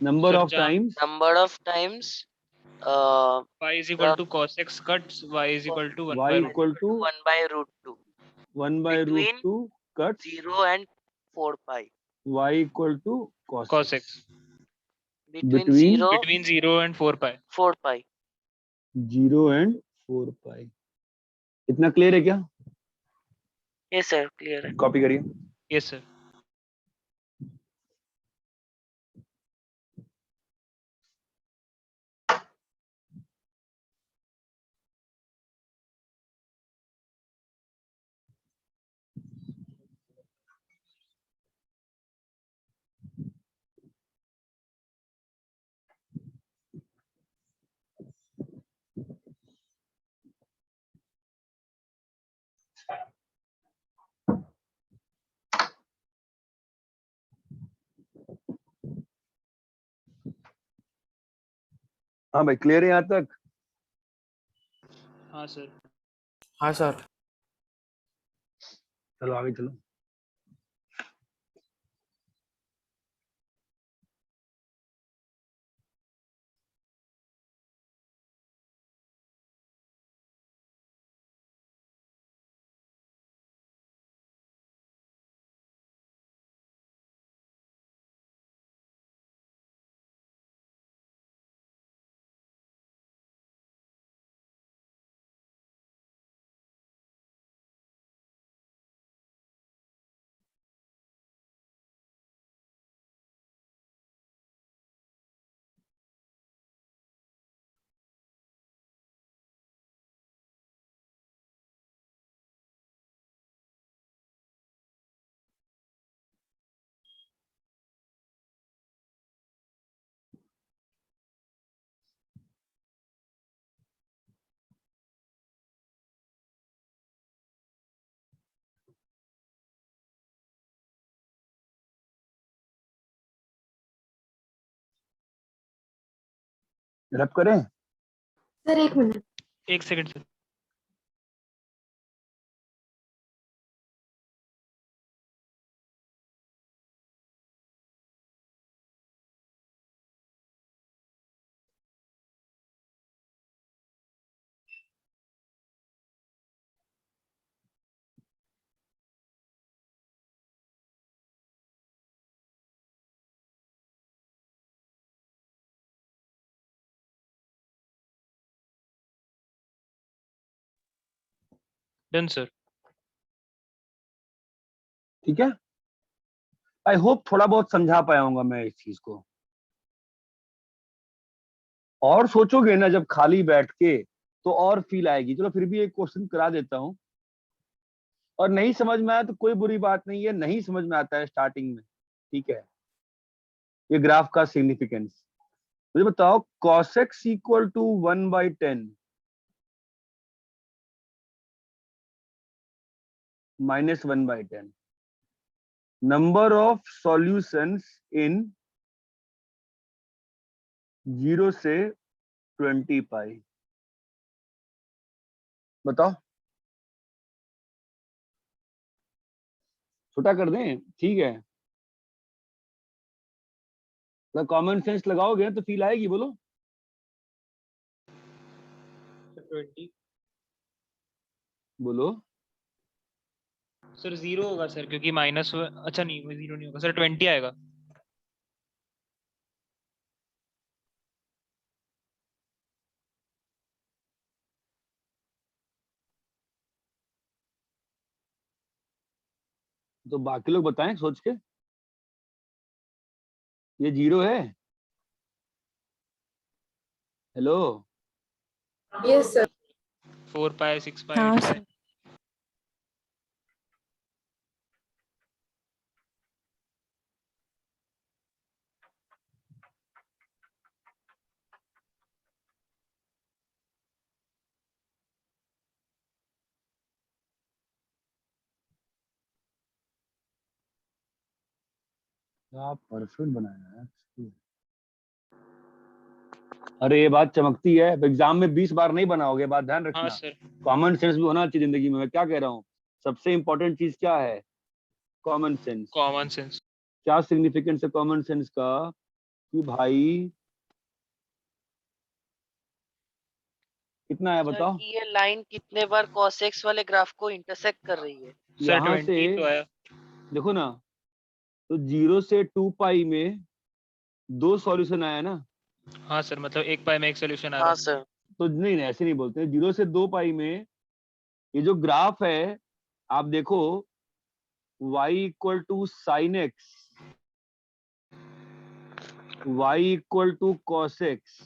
Number sir of times number of times y is equal to cos x cuts y is equal to 1 y by root equal to 1 by root 2 1 by root between 2 cuts 0 and 4 pi y equal to cos cos x x between between 0 between 0 and 4 pi। 4 pi। 0 and 4 पाई। इतना clear है क्या? Yes sir clear है। Copy करिए। yes sir. हाँ भाई clear है यहाँ तक? हाँ सर। हाँ सर। चलो आगे चलो। रब करें? सर एक minute. 1 second sir. Done sir. ठीक है। आई होप थोड़ा बहुत समझा पाया हूँ मैं इस चीज को। और सोचोगे ना जब खाली बैठ के तो और फील आएगी। चलो फिर भी एक क्वेश्चन करा देता हूँ, और नहीं समझ में आया तो कोई बुरी बात नहीं है, नहीं समझ में आता है स्टार्टिंग में, ठीक है। ये ग्राफ का सिग्निफिकेंस मुझे बताओ। cos x equal to 1/10 minus 1/10, number of solutions in 0 से 20 पाई। बताओ। छोटा कर दें? ठीक है। कॉमन सेंस लगाओगे तो फील आएगी। बोलो 20 बोलो सर 0 होगा सर, क्योंकि माइनस, अच्छा नहीं, वो 0 नहीं होगा सर, 20 आएगा। तो बाकी लोग बताएं सोच के। ये 0 है? हेलो? Yes sir. 4 पाई, 6 पाई, हाँ 8 पाई। सर। क्या परफेक्ट बनाया है। अरे ये बात चमकती है, एग्जाम में 20 बार नहीं बनाओगे, बात ध्यान हाँ रखना। सर। कॉमन सेंस भी होना चाहिए जिंदगी में, मैं क्या कह रहा हूँ। सबसे इंपॉर्टेंट चीज क्या है? Common sense. Common sense. क्या सिग्निफिकेंस है कॉमन सेंस का? कि भाई कितना है सर बताओ। कि ये लाइन कितने बार cos x वाले ग्राफ को इंटरसेक्ट कर रही है? सर यहाँ से 20 तो आया। देखो ना, तो 0 से 2 पाई में 2 सॉल्यूशन आया ना। हाँ सर, मतलब 1 पाई में एक सोल्यूशन आ रहा हाँ है। सर। तो नहीं नहीं, ऐसे नहीं बोलते। 0 से 2 पाई में ये जो ग्राफ है, आप देखो, y equal to sine x, y equal to cos x,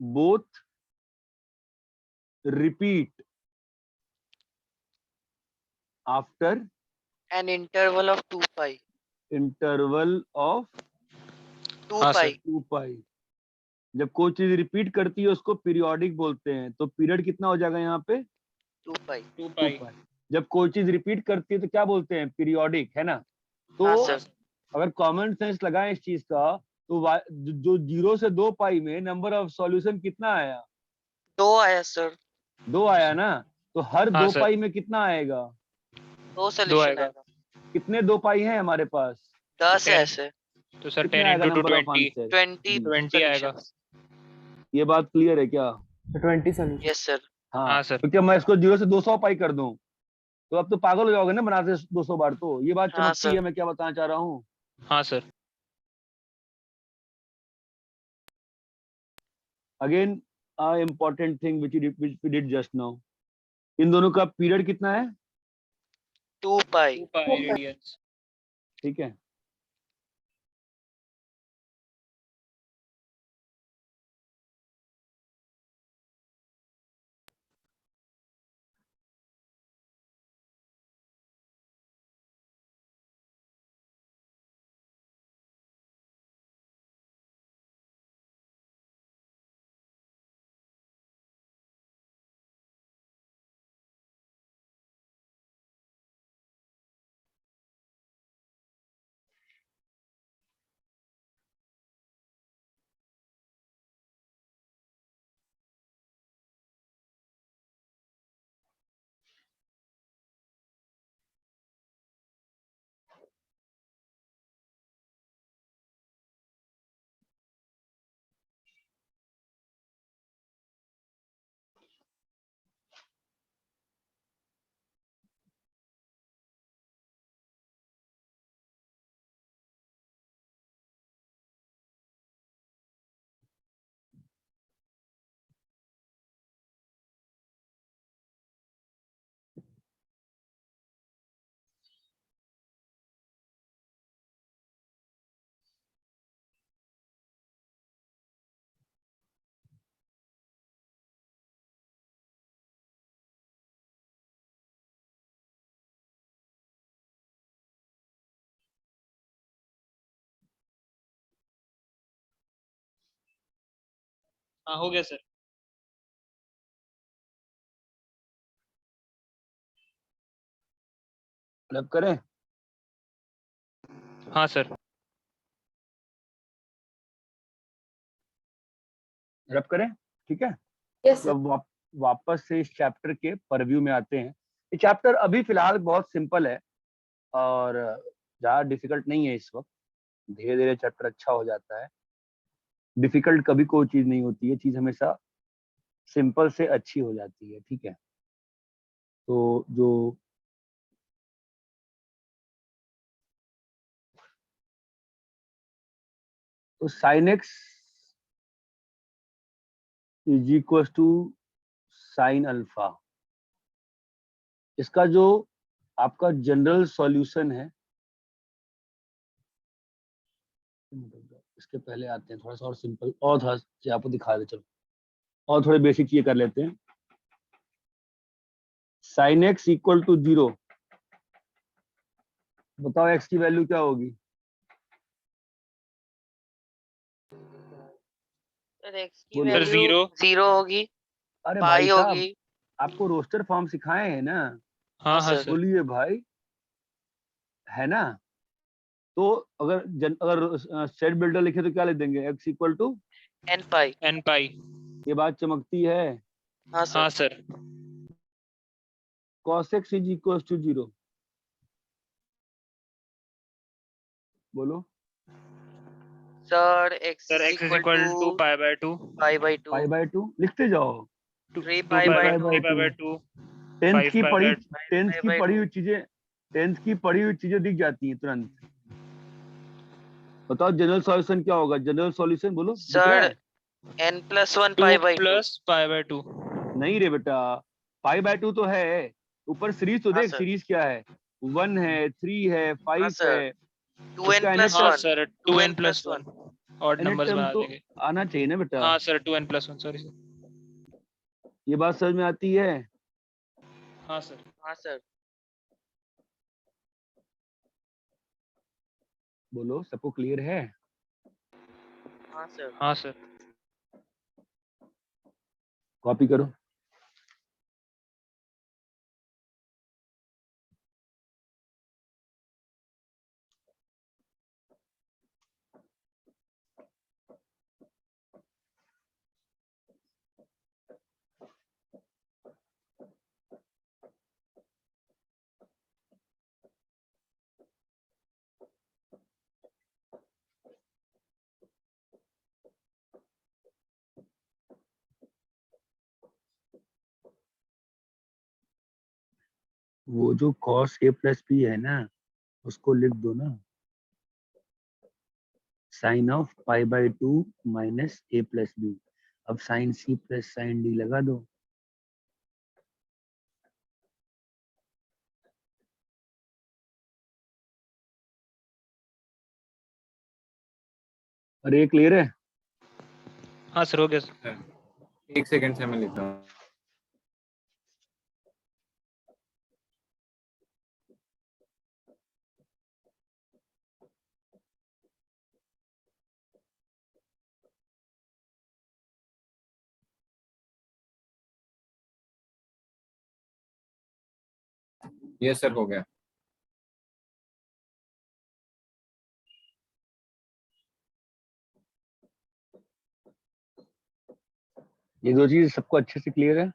both repeat after An interval of 2 pi. Interval of 2 हाँ pi. सर। 2 पाई। जब कोई चीज रिपीट करती है उसको पीरियोडिक बोलते हैं। तो पीरियड कितना हो जाएगा यहाँ पे? 2 pi. 2 2 पाई। पाई। जब कोई चीज रिपीट करती है तो क्या बोलते हैं? पीरियोडिक, है ना? तो हाँ सर। अगर कॉमन सेंस लगाएं इस चीज का, तो जो 0 से 2 पाई में नंबर ऑफ सॉल्यूशन कितना आया? 2 आया सर। 2 आया ना। तो हर हाँ 2 सर। पाई में कितना आएगा? 2 2 सोल्यूशन आएगा। आएगा। कितने 2 पाई हैं हमारे पास? 10 है 10। ऐसे। तो सर कितने 10 आएगा इंटू 2 नंबर ऑफ 20। आंसर? 20 20 आएगा। solutions. ये बात क्लियर है क्या? 20 सोल्यूशन। Yes sir. हाँ। हाँ सर। तो क्या मैं इसको 0 से 200 पाई कर दूं, तो अब तो पागल हो जाओगे ना बनाते 200 बार। तो ये बात हाँ चमकती सर। है, मैं क्या बताना चाह रहा हूँ। हाँ sir. Again important thing which we did just now, इन दोनों का पीरियड कितना है? 2 pi. 2 पाई रेडियंस। ठीक है। हाँ हो गया सर। रब करें? हाँ सर। रब करें? ठीक है। यस तो सर। अब वापस से इस चैप्टर के परव्यू में आते हैं। ये चैप्टर अभी फिलहाल बहुत सिंपल है और ज्यादा डिफिकल्ट नहीं है इस वक्त। धीरे धीरे चैप्टर अच्छा हो जाता है। डिफिकल्ट कभी कोई चीज नहीं होती है, चीज हमेशा सिंपल से अच्छी हो जाती है। ठीक है। तो जो तो sine x is equal to sine alpha, इसका जो आपका जनरल सॉल्यूशन है, इसके पहले आते हैं थोड़ा सा और सिंपल, और थोड़ा सा आपको दिखा दे, चलो और थोड़े बेसिक चीजें कर लेते हैं। साइन एक्स इक्वल टू 0, बताओ एक्स की वैल्यू क्या होगी? सर x की बोलो। सर वैल्यू 0 होगी, अरे पाई भाई साहब, होगी। आपको रोस्टर फॉर्म सिखाए हैं ना, हाँ हाँ सर। सर। बोलिए भाई, है ना? तो अगर सेट बिल्डर लिखे तो क्या लिख देंगे? x equal to n pi. n pi. ये बात चमकती है। हाँ हाँ sir. Sir. cos x is equal to 0, बोलो। Sir x sir is x is equal equal to to pi by 2, pi by 2, pi by 2 लिखते जाओ। 3 2 pi pi by by 2, 3 pi by 2, 10th 5 की पाई पढ़ी बाय 10th पाई की bye पढ़ी 2। हुई चीजें 10th की पढ़ी हुई चीजें दिख जाती हैं तुरंत। बताओ जनरल सॉल्यूशन क्या होगा? जनरल सॉल्यूशन बोलो, दिख रहा सर है? n+1 2 pi by 2। Plus pi by 2। नहीं रे बेटा, पाई बाय 2 तो है, ऊपर सीरीज तो हाँ देख, सर। सीरीज क्या है? 1 है, 3 है, 5 सर। है, 2n इसका plus nth हाँ 1, sir 2n 2n plus plus 1 odd nth numbers term बना तो देंगे। आना चाहिए ना बेटा। हाँ sir 2n plus 1, sorry sir. ये बात समझ में आती है? हाँ सर। हाँ सर। बोलो, सबको क्लियर है? हाँ सर। हाँ सर। कॉपी करो। वो जो cos a प्लस बी है ना, उसको लिख दो ना, sine of pi by 2 minus a plus b. अब sine c plus sine d लगा दो। अरे ये क्लियर है? हाँ सर हो गया सर। एक सेकंड से मैं लिखता हूँ। यस सर हो गया। ये दो चीज सबको अच्छे से क्लियर है?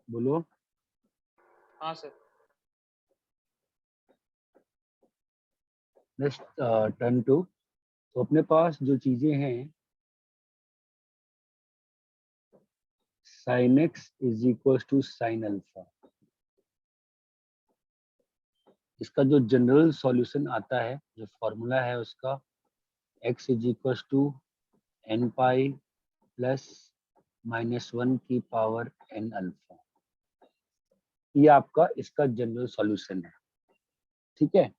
बोलो। हाँ सर। Next turn to. तो अपने पास जो चीजें हैं, sine x is equal to sine alpha, इसका जो जनरल सॉल्यूशन आता है, जो फॉर्मूला है उसका, x is equal to n pi plus -1 की पावर n अल्फा, ये आपका इसका जनरल सॉल्यूशन है। ठीक है?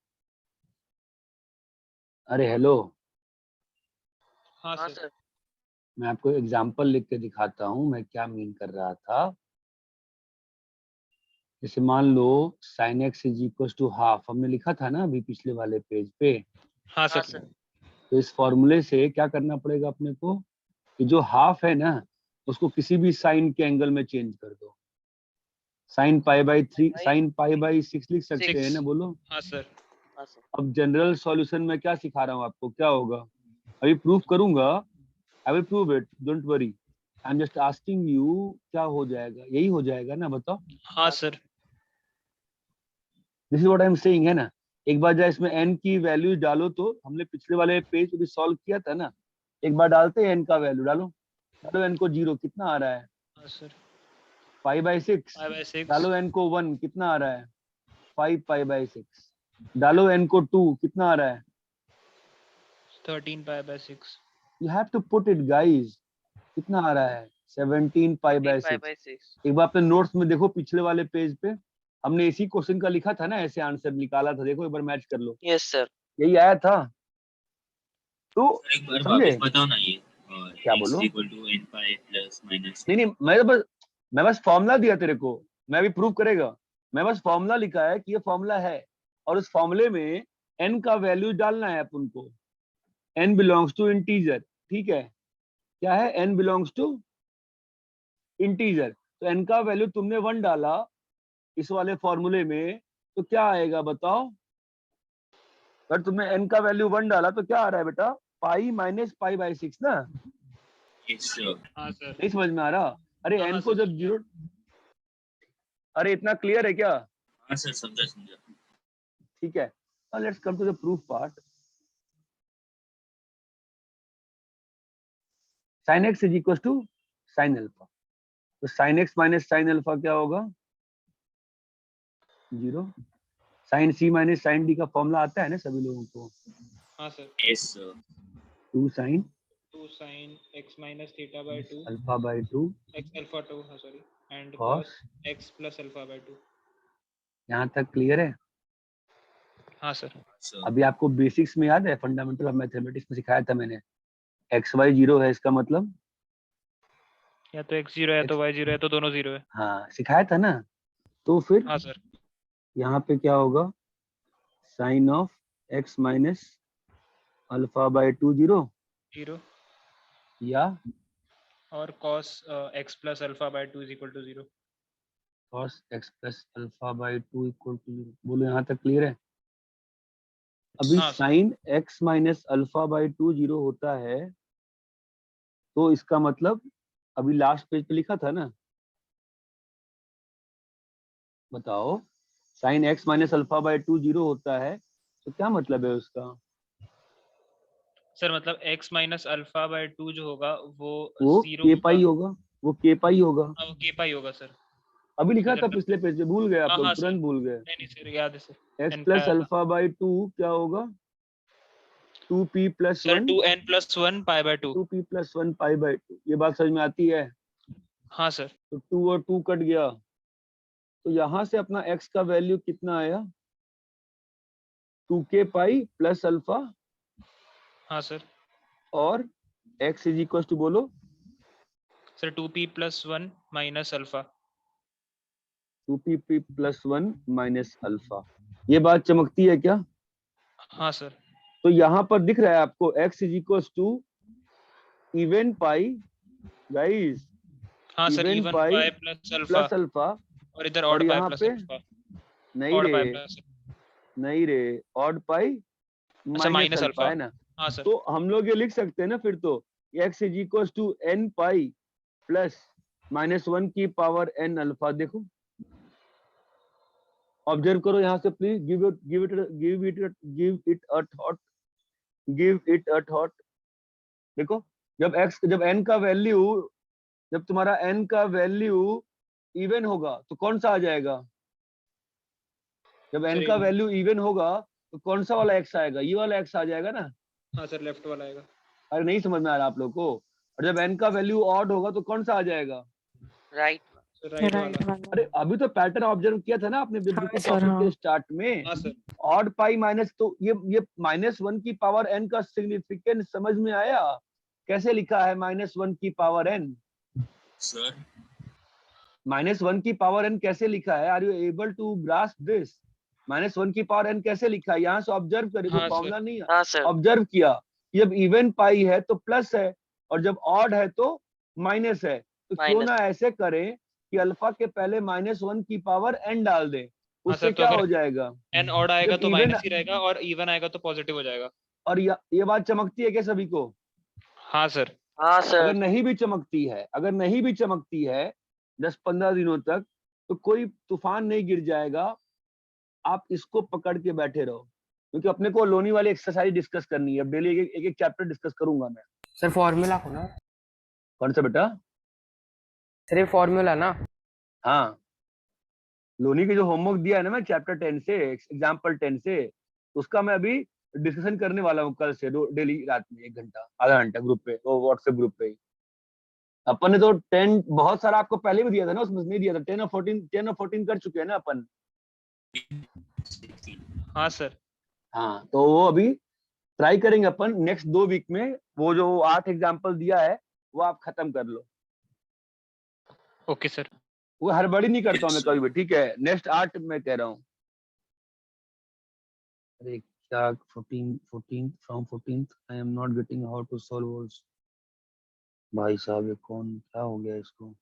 अरे हेलो, हाँ हाँ सर। सर। मैं आपको एग्जांपल लिख के दिखाता हूं मैं क्या मीन कर रहा था। जैसे मान लो sine x is equal to half, हमने लिखा था ना अभी पिछले वाले पेज पे। हाँ हाँ सर। सर। तो इस फॉर्मूले से क्या करना पड़ेगा अपने को, कि जो हाफ है ना, उसको किसी भी साइन के एंगल में चेंज कर दो। Sine pi by 3, sine pi by 6 लिख सकते हैं ना, बोलो। हाँ सर। हाँ सर। अब जनरल सॉल्यूशन में क्या सिखा रहा हूँ आपको, क्या होगा अभी प्रूफ करूंगा, I will prove it, don't worry, I am just asking you, क्या हो जाएगा? यही हो जाएगा ना, बताओ। हाँ sir. This is what I am saying, है ना? एक बार जब इसमें n की वैल्यू डालो, तो हमने पिछले वाले पेज भी सॉल्व किया था ना, एक बार डालते हैं n का वैल्यू डालो, डालो n को 0 कितना आ रहा है? हाँ सर 5/6। 5/6 डालो n को 1 कितना आ रहा है? 5π/6। डालो n को 2 कितना आ रहा है? 13π/6 you have to put it guys. कितना आ रहा है? 17π/6। 5/6 एक बार अपने नोट्स में देखो, पिछले वाले पेज पे हमने इसी क्वेश्चन का लिखा था ना, ऐसे आंसर निकाला था, देखो एक बार मैच कर लो, यस सर यही आया था। तो सर एक बार समझे? वापस बताओ ना ये। क्या x बोलो? equal to n pi plus minus नहीं नहीं, मैं बस फॉर्मूला दिया तेरे को, मैं भी प्रूव करेगा। मैं बस फॉर्मूला लिखा है कि ये फॉर्मूला है, और उस फॉर्मूले में n का वैल्यू डालना है अपन को। n बिलोंग्स टू इंटीजर, ठीक है? क्या है? n belongs to integer. तो n का वैल्यू तुमने 1 डाला इस वाले फॉर्मूले में, तो क्या आएगा बताओ? अगर तुमने n का वैल्यू 1 डाला तो क्या आ रहा है बेटा? पाई माइनस π/6 ना। yes sir हाँ सर नहीं समझ में आ रहा? अरे हाँ, n हाँ, को सर, जब 0, अरे इतना क्लियर है क्या? हाँ सर समझा ठीक है, now let's come to the proof part. sin x is equals to sin alpha. तो sin x minus sin alpha क्या होगा? 0। sin c minus sin d का फॉर्मूला आता है ना सभी लोगों को? हाँ sir yes sir 2 sin 2 sin x minus theta by 2 alpha by 2 x alpha 2 हाँ sorry and cos। cos x plus alpha by 2 यहाँ तक क्लियर है? हाँ सर sir अभी आपको बेसिक्स में याद है, फंडामेंटल ऑफ मैथमेटिक्स में सिखाया था मैंने, एक्स वाई 0 है, इसका मतलब या तो x 0 है तो y 0 है तो दोनों 0 है हाँ सिखाया था ना। तो फिर हाँ सर यहाँ पे क्या होगा? Sine of x minus alpha by 2 0, 0 या और cos x plus alpha by 2 is equal to 0 cos x plus alpha by 2 equal to 0। बोलो यहाँ तक क्लियर है? अभी हाँ, sir. Sine x minus alpha by 2 0 होता है, तो इसका मतलब अभी लास्ट पेज पे लिखा था ना, बताओ। Sine x minus alpha by 2 0 होता है, तो क्या मतलब है उसका? सर मतलब x minus alpha by 2 जो होगा वो वो 0 k पाई होगा, वो k पाई होगा। हाँ वो k पाई होगा सर अभी लिखा था मतलब- पिछले पेज पे, भूल गए आप हाँ, लोग, हाँ, सर। तुरंत भूल गए। नहीं सर याद है sir x n plus pi alpha by 2 क्या होगा? 2p plus sir 1 2n plus 1 pi by 2 2p plus 1 pi by 2। ये बात समझ में आती है? हाँ सर तो 2 और 2 कट गया, तो यहाँ से अपना x का वैल्यू कितना आया? 2k पाई प्लस अल्फा, हाँ सर और x इज इक्वल टू, बोलो sir 2p plus 1 minus alpha 2p plus 1 minus alpha. ये बात चमकती है क्या? हाँ सर तो यहाँ पर दिख रहा है आपको x is equal to even pi, guys, हाँ sir even even pi pi plus alpha plus alpha, और इधर और odd pi यहाँ plus पे alpha नहीं odd pi रे, plus नहीं रे, ऑड पाई अच्छा माइनस minus अल्फा alpha है ना। हाँ सर तो हम लोग ये लिख सकते हैं ना फिर तो, x is equal to n pi plus -1 की पावर n अल्फा। देखो ऑब्जर्व करो यहाँ से please, give it a thought. देखो जब n का वैल्यू, जब तुम्हारा n का वैल्यू इवन होगा तो कौन सा आ जाएगा? जब n सर का even। वैल्यू इवन होगा तो कौन सा वाला x आएगा? ये वाला x आ जाएगा ना। हाँ सर लेफ्ट वाला आएगा अरे नहीं समझ में आ रहा आप लोग को? और जब n का वैल्यू ऑड होगा तो कौन सा आ जाएगा? राइट सर राइट राइट वाला वाला। अरे अभी तो पैटर्न ऑब्जर्व किया था ना आपने हाँ बिल्कुल सर, टॉपिक के हाँ। स्टार्ट में। हाँ सर ऑड पाई माइनस, तो ये -1 की पावर n का सिग्निफिकेंस समझ में आया? कैसे लिखा है -1 की पावर n? sir -1 की पावर n कैसे लिखा है? Are you able to grasp this? -1 की पावर n कैसे लिखा है? यहाँ से ऑब्जर्व करें, हाँ, कोई फॉर्मूला नहीं है, हाँ सर ऑब्जर्व किया। जब इवन पाई है तो प्लस है, और जब ऑड है तो माइनस है। तो क्यों माइनस ना ऐसे करें कि अल्फा के पहले -1 की पावर n डाल दें, हाँ उससे सर, तो क्या अगर हो जाएगा? n odd आएगा जब तो even- माइनस ही रहेगा और इवन आएगा तो पॉजिटिव हो जाएगा और ये बात चमकती है क्या सभी को? हाँ सर हाँ अगर सर नहीं भी चमकती है, अगर नहीं भी चमकती है 10-15 दिनों तक, तो कोई तूफान नहीं गिर जाएगा। आप इसको पकड़ के बैठे रहो, क्योंकि अपने को लोनी वाली एक्सरसाइज डिस्कस करनी है। अब डेली एक एक चैप्टर डिस्कस करूंगा मैं। सर फॉर्मूला को ना कौन सा बेटा? सिर्फ फॉर्मूला ना? हाँ, लोनी के जो होमवर्क दिया है ना मैं चैप्टर 10 से, एग्जाम्पल 10 से, उसका मैं अभी डिस्कशन करने वाला हूँ कल से, डेली रात में 1 घंटा आधा घंटा ग्रुप पे, वो व्हाट्सएप ग्रुप पे ही। अपन ने तो 10 बहुत सारा आपको पहले भी दिया था ना, उसमें नहीं दिया था? 10 और 14 कर चुके हैं ना अपन। हाँ सर। हाँ, तो वो अभी ट्राई करेंगे अपन नेक्स्ट 2 वीक में, वो जो 8 एग्जाम्पल दिया है वो आप खत्म कर लो। Okay sir. वो हड़बड़ी नहीं करता हूँ मैं Yes, sir. कभी भी, ठीक है? नेक्स्ट 8 मैं कह रहा हूँ। अरे क्या 14 from 14 I am not getting how to solve. भाई साहब ये कौन, क्या हो गया इसको?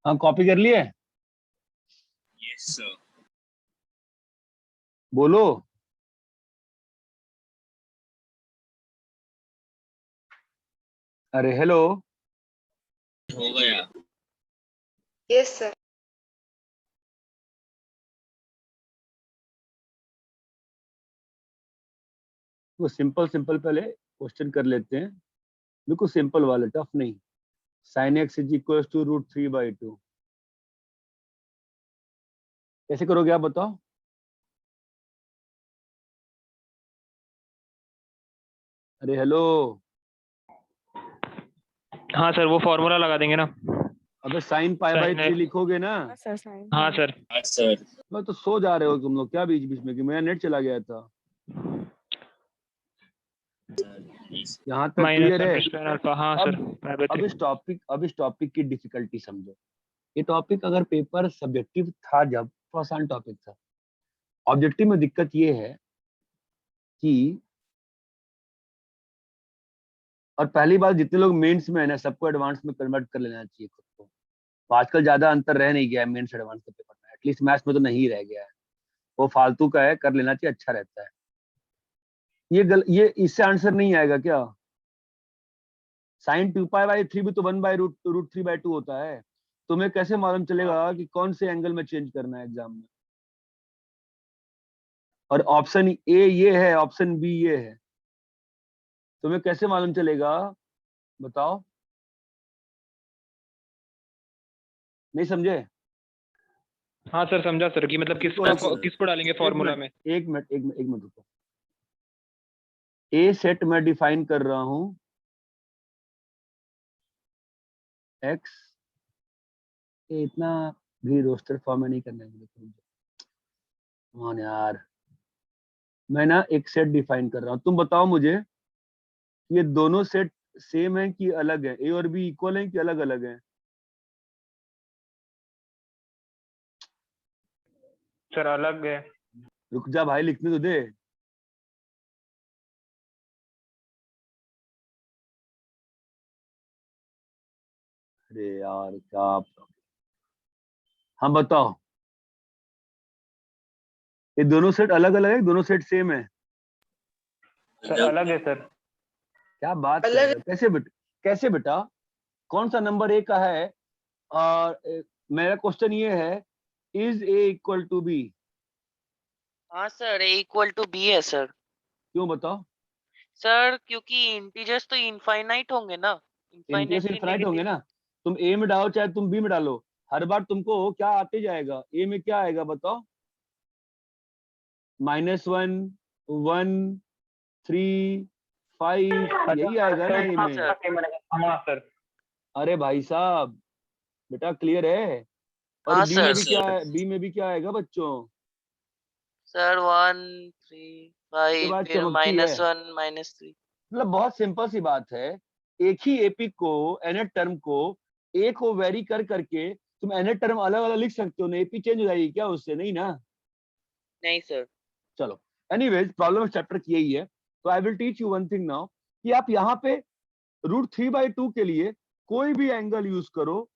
हाँ, कॉपी कर लिए? Yes, sir. बोलो। अरे हेलो, हो गया। Yes, sir. वो सिंपल सिंपल पहले क्वेश्चन कर लेते हैं, बिल्कुल सिंपल वाले, टफ नहीं। sin x is equal to √3/2 कैसे करोगे आप बताओ? अरे हेलो, हाँ सर, वो फॉर्मूला लगा देंगे ना। अबे sin π/3 लिखोगे ना? हाँ सर साइन। हाँ सर। हाँ सर। मैं तो सो जा रहे हो तुम लोग क्या बीच बीच में, कि मेरा नेट चला गया था। यहाँ तक क्लियर है? अल्फा। हाँ सर। अब इस टॉपिक की डिफिकल्टी समझो। ये टॉपिक अगर पेपर सब्जेक्टिव था जब तो आसान टॉपिक था। ऑब्जेक्टिव में दिक्कत ये है कि, और पहली बात, जितने लोग मेंस में है ना, सबको एडवांस में कन्वर्ट कर लेना चाहिए खुद को। तो आजकल ज्यादा अंतर रह नहीं गया है मेंस एडवांस के पेपर में, एटलीस्ट मैथ्स में तो नहीं रह गया है। वो फालतू का है, कर लेना चाहिए, अच्छा रहता है। ये इससे आंसर नहीं आएगा क्या? sin 2π/3 भी तो 1/√3/2 होता है। तुम्हें कैसे मालूम चलेगा कि कौन से एंगल में चेंज करना है एग्जाम में? और ऑप्शन ए ये है, ऑप्शन बी ये है, तुम्हें कैसे मालूम चलेगा बताओ? नहीं समझे? हाँ सर, समझा सर, कि मतलब किसको डालेंगे फॉर्मूला में। एक मिनट रुको। ए सेट में डिफाइन कर रहा हूं एक्स, ये इतना भी रोस्टर फॉर्म में नहीं करना है मुझे। मान यार, मैं ना एक सेट डिफाइन कर रहा हूं, तुम बताओ मुझे ये दोनों सेट सेम है कि अलग है? ए और बी इक्वल है कि अलग अलग है? सर अलग है। रुक जा भाई, लिखने तो दे। अरे यार क्या हम बताओ, ये दोनों सेट अलग अलग है, दोनों सेट सेम है? सर अलग है सर। क्या बात कर रहे हो? कैसे बेटा? कौन सा नंबर ए का है? और मेरा क्वेश्चन ये है, is a equal to b? हाँ sir, a equal to b है सर। क्यों बताओ? सर क्योंकि इंटीजर्स तो इनफाइनाइट होंगे ना। इनकेस इनफाइनाइट होंगे ना, तुम ए में डालो चाहे तुम बी में डालो, हर बार तुमको क्या आते जाएगा, ए में क्या आएगा बताओ, -1 1 3 5 यही आएगा ना ए में। हाँ सर। अरे भाई साहब बेटा क्लियर है। और हाँ बी सर। में भी क्या है, बी में भी क्या आएगा बच्चों, सर 1 3 ये 5 बात फिर चमकती है। -1 -3। मतलब बहुत सिंपल सी बात है, एक ही एपी को nth टर्म को ए को वेरी कर करके तुम nth टर्म अलग अलग लिख सकते हो ना, एपी चेंज हो जाएगी क्या उससे, नहीं ना। नहीं सर। चलो एनीवेज प्रॉब्लम चैप्टर की यही है, तो I will teach you one thing now कि आप यहाँ पे √3/2 के लिए कोई भी एंगल यूज करो,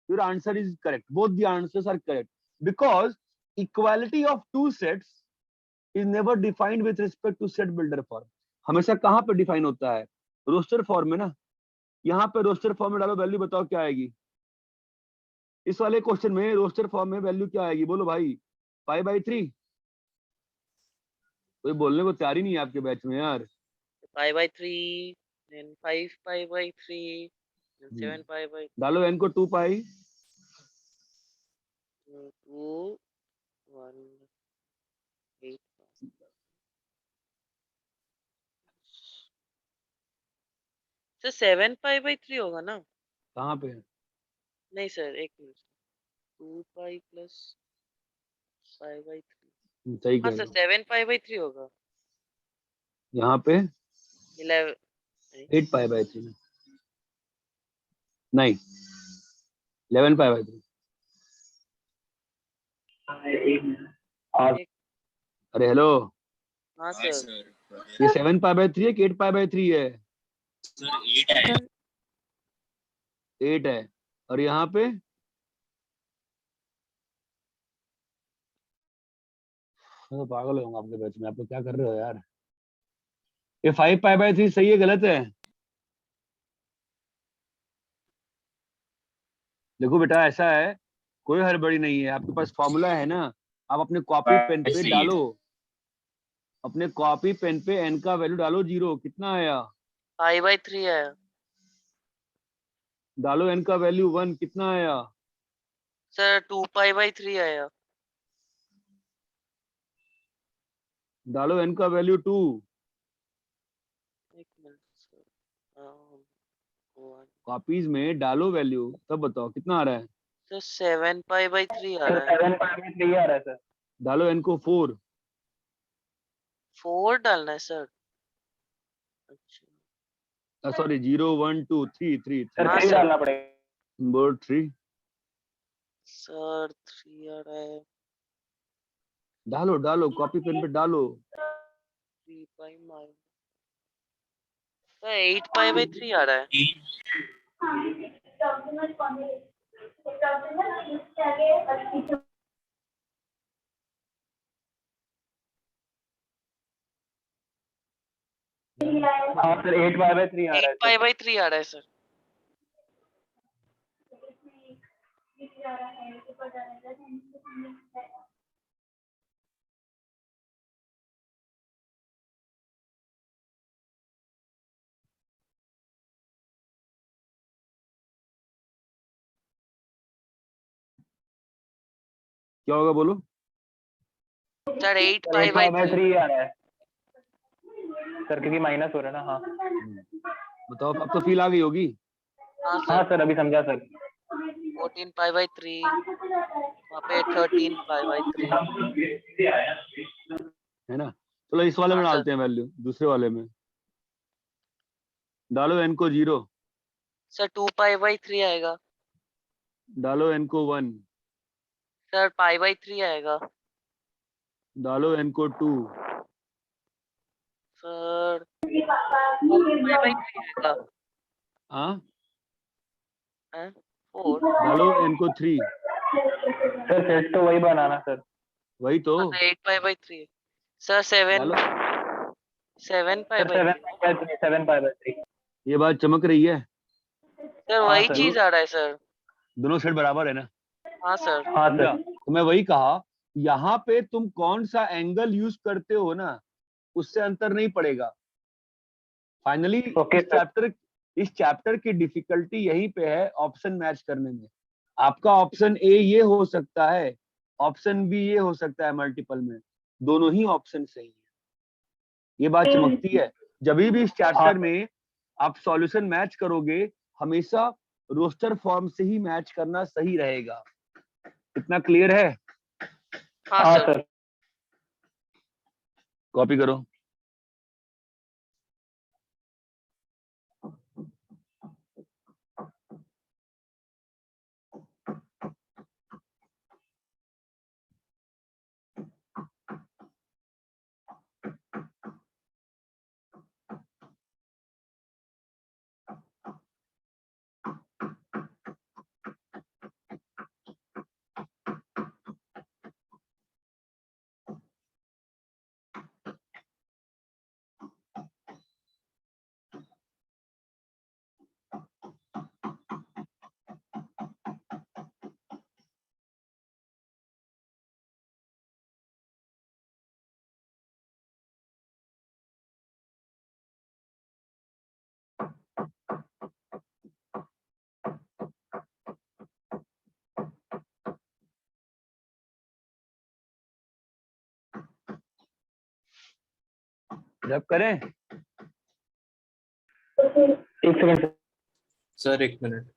your answer is correct, both the answers are correct, because equality of two sets is never defined with respect to set builder form. हमेशा कहाँ पे डिफाइन होता है, रोस्टर फॉर्म में ना। यहाँ पे रोस्टर फॉर्म में डालो, वैल्यू बताओ क्या आएगी, इस वाले क्वेश्चन में रोस्टर फॉर्म में वैल्यू क्या आएगी, बोलो भाई, 5/3। कोई बोलने को तैयार ही नहीं है आपके बैच में यार। 5/3 then 5/3 then 7/3 डालो n को 2π 2 1 8। सर 7/3 होगा ना? कहाँ पे, नहीं सर एक मिनट, 2π प्लस 5/3। सही हाँ कह सर रहे हो, 7/3 होगा। यहाँ पे 11 8π/3 नहीं 11π/3। अरे हेलो, हाँ Hi, सर। sir. ये 7π/3 है कि 8π/3 है, Sir, 8 है। 8 है। और यहाँ पे मैं तो पागल होऊंगा आपके बैच में, आप लोग क्या कर रहे हो यार। ये 5π/3 सही है गलत है, देखो बेटा ऐसा है, कोई हड़बड़ी नहीं है, आपके पास फॉर्मूला है ना, आप अपने कॉपी पेन पे सही है। डालो, अपने कॉपी पेन पे n का वैल्यू डालो 0, कितना आया, 5/3 है डालो n का वैल्यू 1, कितना आया, सर। 2π/3 आया। डालो n का वैल्यू 2, एक मिनट सर। 1 कॉपीज में डालो वैल्यू, तब बताओ कितना आ रहा है, सर 7π/3 आ रहा है। 7/3 आ रहा है सर। डालो n को 4, 4 डालना है सर। अच्छा सॉरी 0 1 2 3 सर हाँ 3 सर। डालना पड़ेगा। बोर्ड 3 सर 3 आ रहा है। डालो डालो कॉपी पेन पे डालो, 3π माइनस सर 8π/3 आ रहा है। हाँ सर 8/3 आ रहा है सर। 8π/3 आ रहा है सर। क्या होगा बोलो, सर 8π/3 8/3 आ रहा है सर, क्योंकि माइनस हो रहा है ना। हाँ बताओ, अब तो फील आ गई होगी। हाँ हाँ सर। सर अभी समझा सर। 14π/3 वहाँ पे 13π/3 है ना, चलो इस वाले में हाँ सर। डालते हैं वैल्यू, दूसरे वाले में डालो n को 0, सर 2π/3 आएगा। डालो n को 1, सर π/3 आएगा। डालो n को 2, सर 4π/3 आएगा। हाँ 4 डालो n को 3, सर सेट तो वही बनाना सर। वही तो, हाँ सर 8π/3 सर 7 डालो, 7π/3 7/3 ये बात चमक रही है, सर वही सर। चीज आ रहा है सर। दोनों सेट बराबर है ना, हाँ सर। हाँ समझा? सर। तो मैं वही कहा, यहाँ पे तुम कौन सा एंगल यूज करते हो ना, उससे अंतर नहीं पड़ेगा। फाइनली Okay, इस sir. चैप्टर इस चैप्टर की डिफिकल्टी यहीं पे है ऑप्शन मैच करने में। आपका ऑप्शन ए ये हो सकता है, ऑप्शन बी ये हो सकता है, मल्टीपल में दोनों ही ऑप्शन सही है। ये बात चमकती है। जब भी इस चैप्टर में आप सॉल्यूशन मैच करोगे, हमेशा रोस्टर फॉर्म से ही मैच करना सही रहेगा। इतना क्लियर है? हाँ हाँ सर। सर। कॉपी करो। जब करें। एक सेकंड सर 1 मिनट।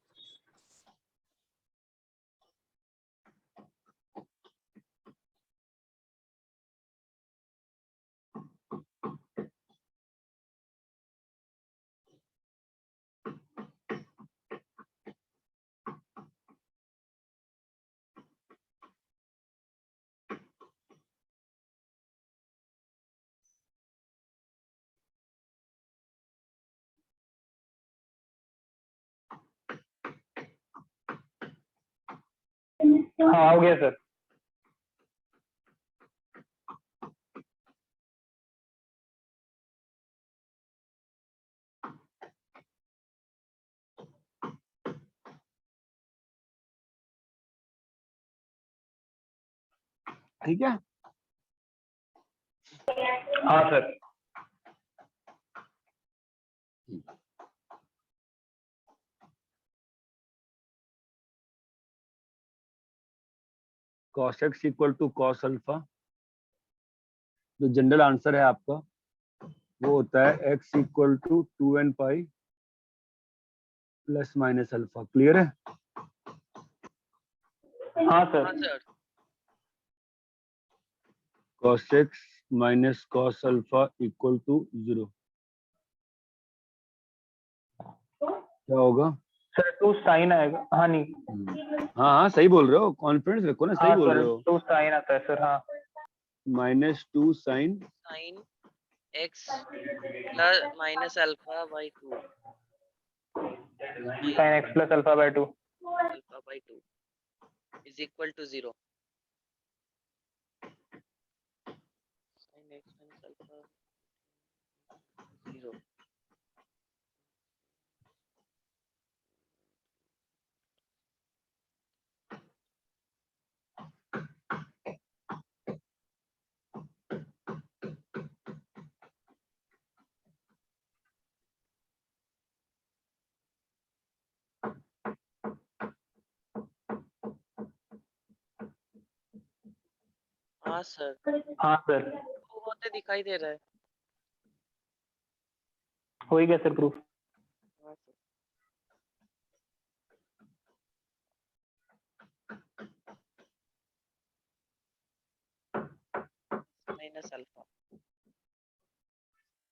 हाँ हो गया सर। ठीक है। हाँ sir. cos x equal to cos alpha, जो जनरल आंसर है आपका वो होता है x equal to 2n pi plus minus alpha. Clear है? हाँ सर। हाँ sir. cos x minus cos alpha equal to 0। क्या होगा? सर 2 साइन आएगा। हाँ नहीं। हाँ हाँ सही बोल रहे हो, कॉन्फिडेंस रखो ना, सही हाँ बोल सर रहे हो। 2 साइन आता है सर। हाँ -2 sine sine x plus minus alpha by 2 sine x plus alpha by 2 alpha by 2 is equal to 0। Sine x minus alpha 0। हाँ सर। हाँ सर वो होते दिखाई दे रहा है। हो ही गया सर प्रूफ। हाँ सर। Minus alpha.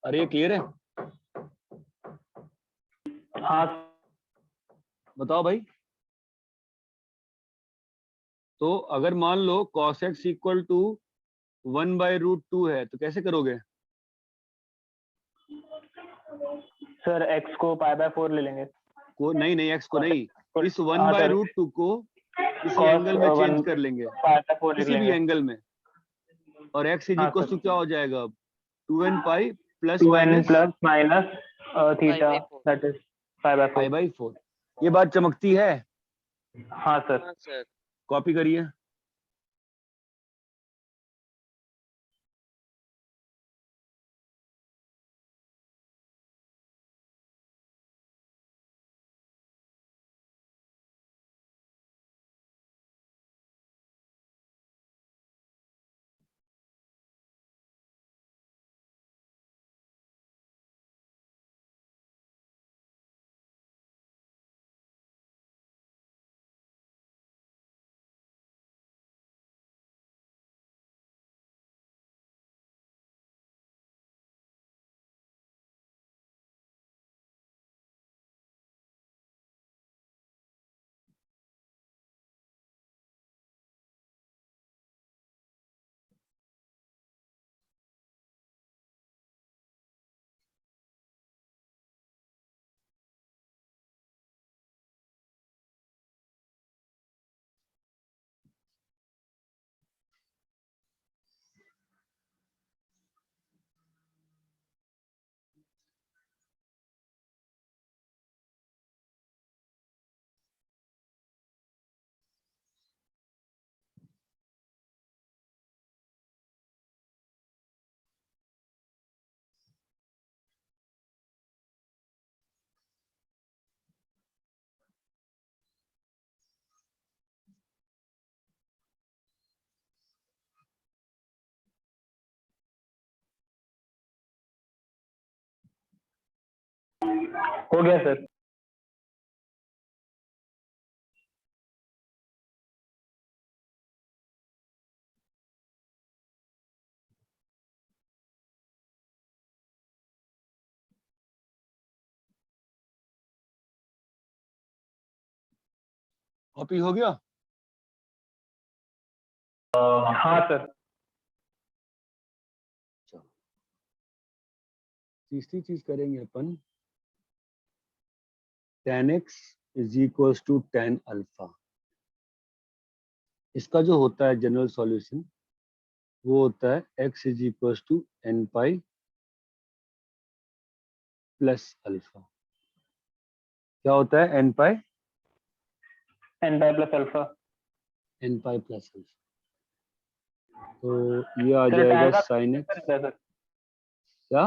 अरे ये क्लियर है? हाँ बताओ भाई। तो अगर मान लो cos x इक्वल टू 1/√2 है तो कैसे करोगे? सर x को पाई बाय 4 ले लेंगे। को नहीं x को नहीं, इस हाँ सर 1/√2 को किसी cos एंगल में चेंज कर लेंगे, पाई बाय 4 लिख किसी भी लेंगे। एंगल में, और x इज हाँ इक्वल टू सर क्या हो जाएगा अब? 2n pi plus 2n minus plus minus theta by 4। That is pi by pi 4। By 4। ये बात चमकती है? हाँ सर। हाँ सर। कॉपी करिए। हो गया सर। कॉपी हो गया? हाँ सर। तीसरी चीज करेंगे अपन, tan x is equal to tan alpha. इसका जो होता है जनरल सॉल्यूशन वो होता है x is equal to n pi plus alpha. क्या होता है n pi? n pi plus alpha. n pi plus alpha. तो ये आ सर जाएगा tan का sin कैसा x। रहता है सर? क्या?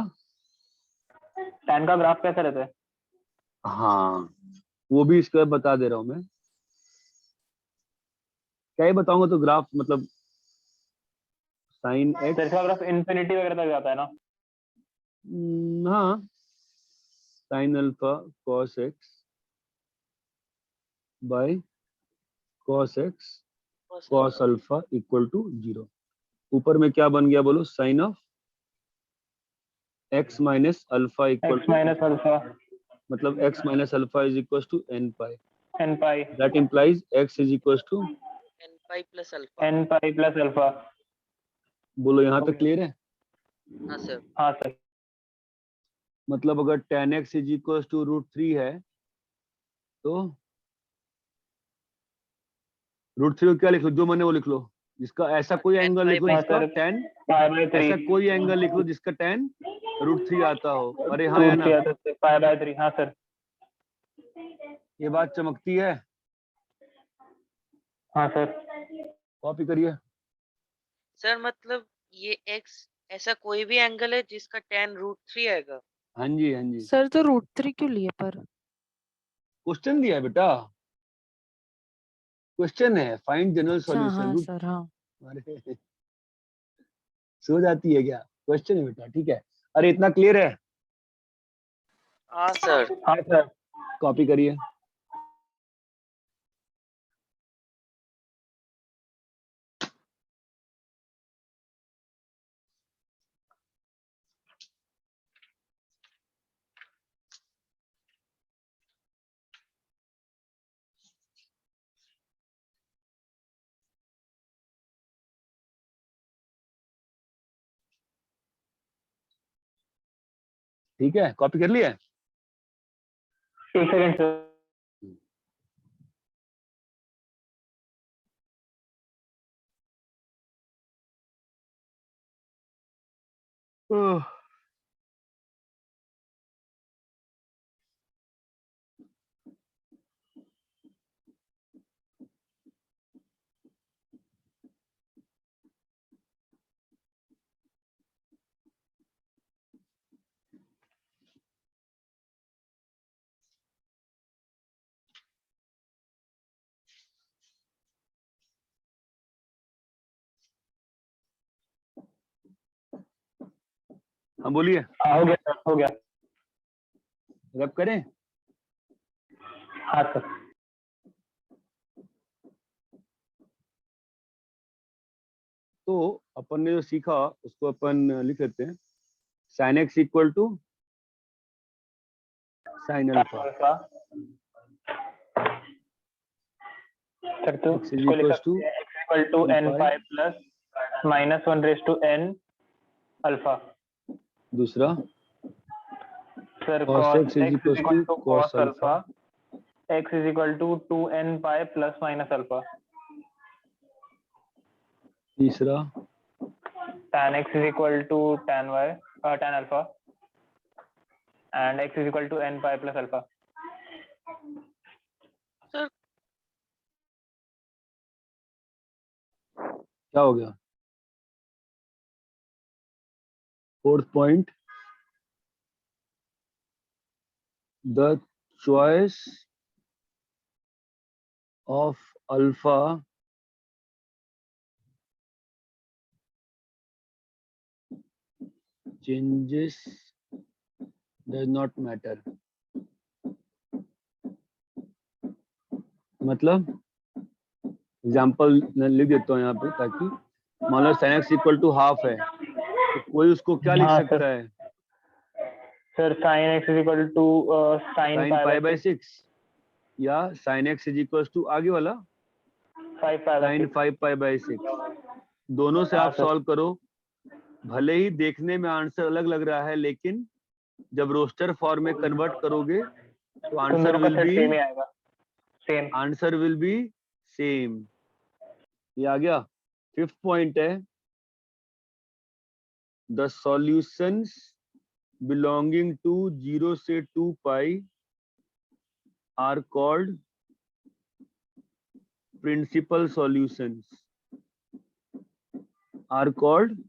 tan का ग्राफ कैसा रहता है? हाँ, वो भी इसका बता दे रहा हूँ मैं। क्या ही बताऊंगा तो ग्राफ मतलब sin x। सर इसका ग्राफ इन्फिनिटी वगैरह तक जाता है ना? हाँ, sin अल्फा cos x by cos x cos alpha equal to 0। ऊपर में क्या बन गया बोलो? Sine of x minus alpha equal x to, minus alpha मतलब x minus alpha is equal to n pi. n pi that implies x is equal to, n pi plus alpha. n pi plus alpha. बोलो यहाँ तक clear है? हाँ sir. हाँ sir. मतलब अगर tan x is equal to √3 है तो √3 को क्या लिख लो? जो मैंने वो लिख लो। जिसका ऐसा कोई tan एंगल pi लिख लो by जिसका सर tan, पाई बाय 3 ऐसा कोई एंगल लिख लो जिसका tan √3 आता हो। अरे हाँ या ना? Pi by 3। हाँ सर। ये बात चमकती है? हाँ सर। कॉपी करिए। सर मतलब ये x ऐसा कोई भी एंगल है जिसका tan √3 आएगा? हाँ जी, हाँ जी। सर तो √3 क्यों लिए पर? क्वेश्चन दिया है बेटा, क्वेश्चन है, फाइंड जनरल अच्छा सॉल्यूशन। हाँ सर हाँ। अरे सो जाती है क्या? क्वेश्चन है बेटा, ठीक है। अरे इतना क्लियर है? हाँ सर। हाँ सर। कॉपी करिए। ठीक है, कॉपी कर लिया? एक सेकंड सर। ओह, हाँ बोलिए। हाँ हो गया सर, हो गया। रब करें? हाँ सर। तो अपन ने जो सीखा उसको अपन लिख लेते हैं। sin x equal to sin alpha. Sir तो x इज इसको लिख इक्वल टू सकते हैं x equal to n pi plus -1/n alpha. दूसरा sir cos cos x is x equal is to equal to cos cos alpha. Alpha x is equal to 2n pi plus minus alpha. तीसरा tan x is equal to tan y tan alpha and x is equal to n pi plus alpha. Sir क्या हो गया? Fourth point, the choice of alpha changes does not matter. मतलब example लिख देता हूँ यहाँ पे, ताकि मान लो sin x equal to half है, तो कोई उसको क्या लिख हाँ, सर। सकता है? Sir sin x is equal to sin sin pi pi by by 6, 6 या sin x is equal to आगे वाला 5 pi by sin 6। 5 pi by 6। दोनों से हाँ, आप सर। सॉल्व करो, भले ही देखने में आंसर अलग लग रहा है, लेकिन जब रोस्टर फॉर्म में कन्वर्ट करोगे तो तो आंसर दोनों का विल सेट बी सेम ही आएगा, same. Answer will be same. ये आ गया। फिफ्थ पॉइंट है, द सॉल्यूशंस बिलोंगिंग टू 0 से 2 pi are called principal solutions, are called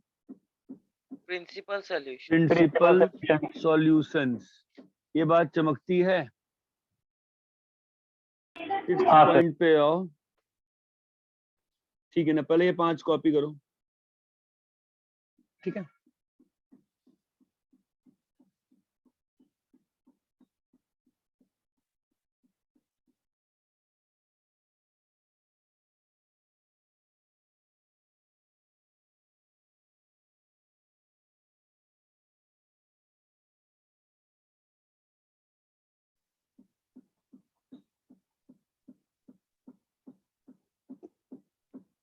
principal solution. Principal solution। Solutions. ये बात चमकती है। सिक्स्थ हाँ, सर। पॉइंट पे आओ। ठीक है ना, पहले ये 5 कॉपी करो, ठीक है।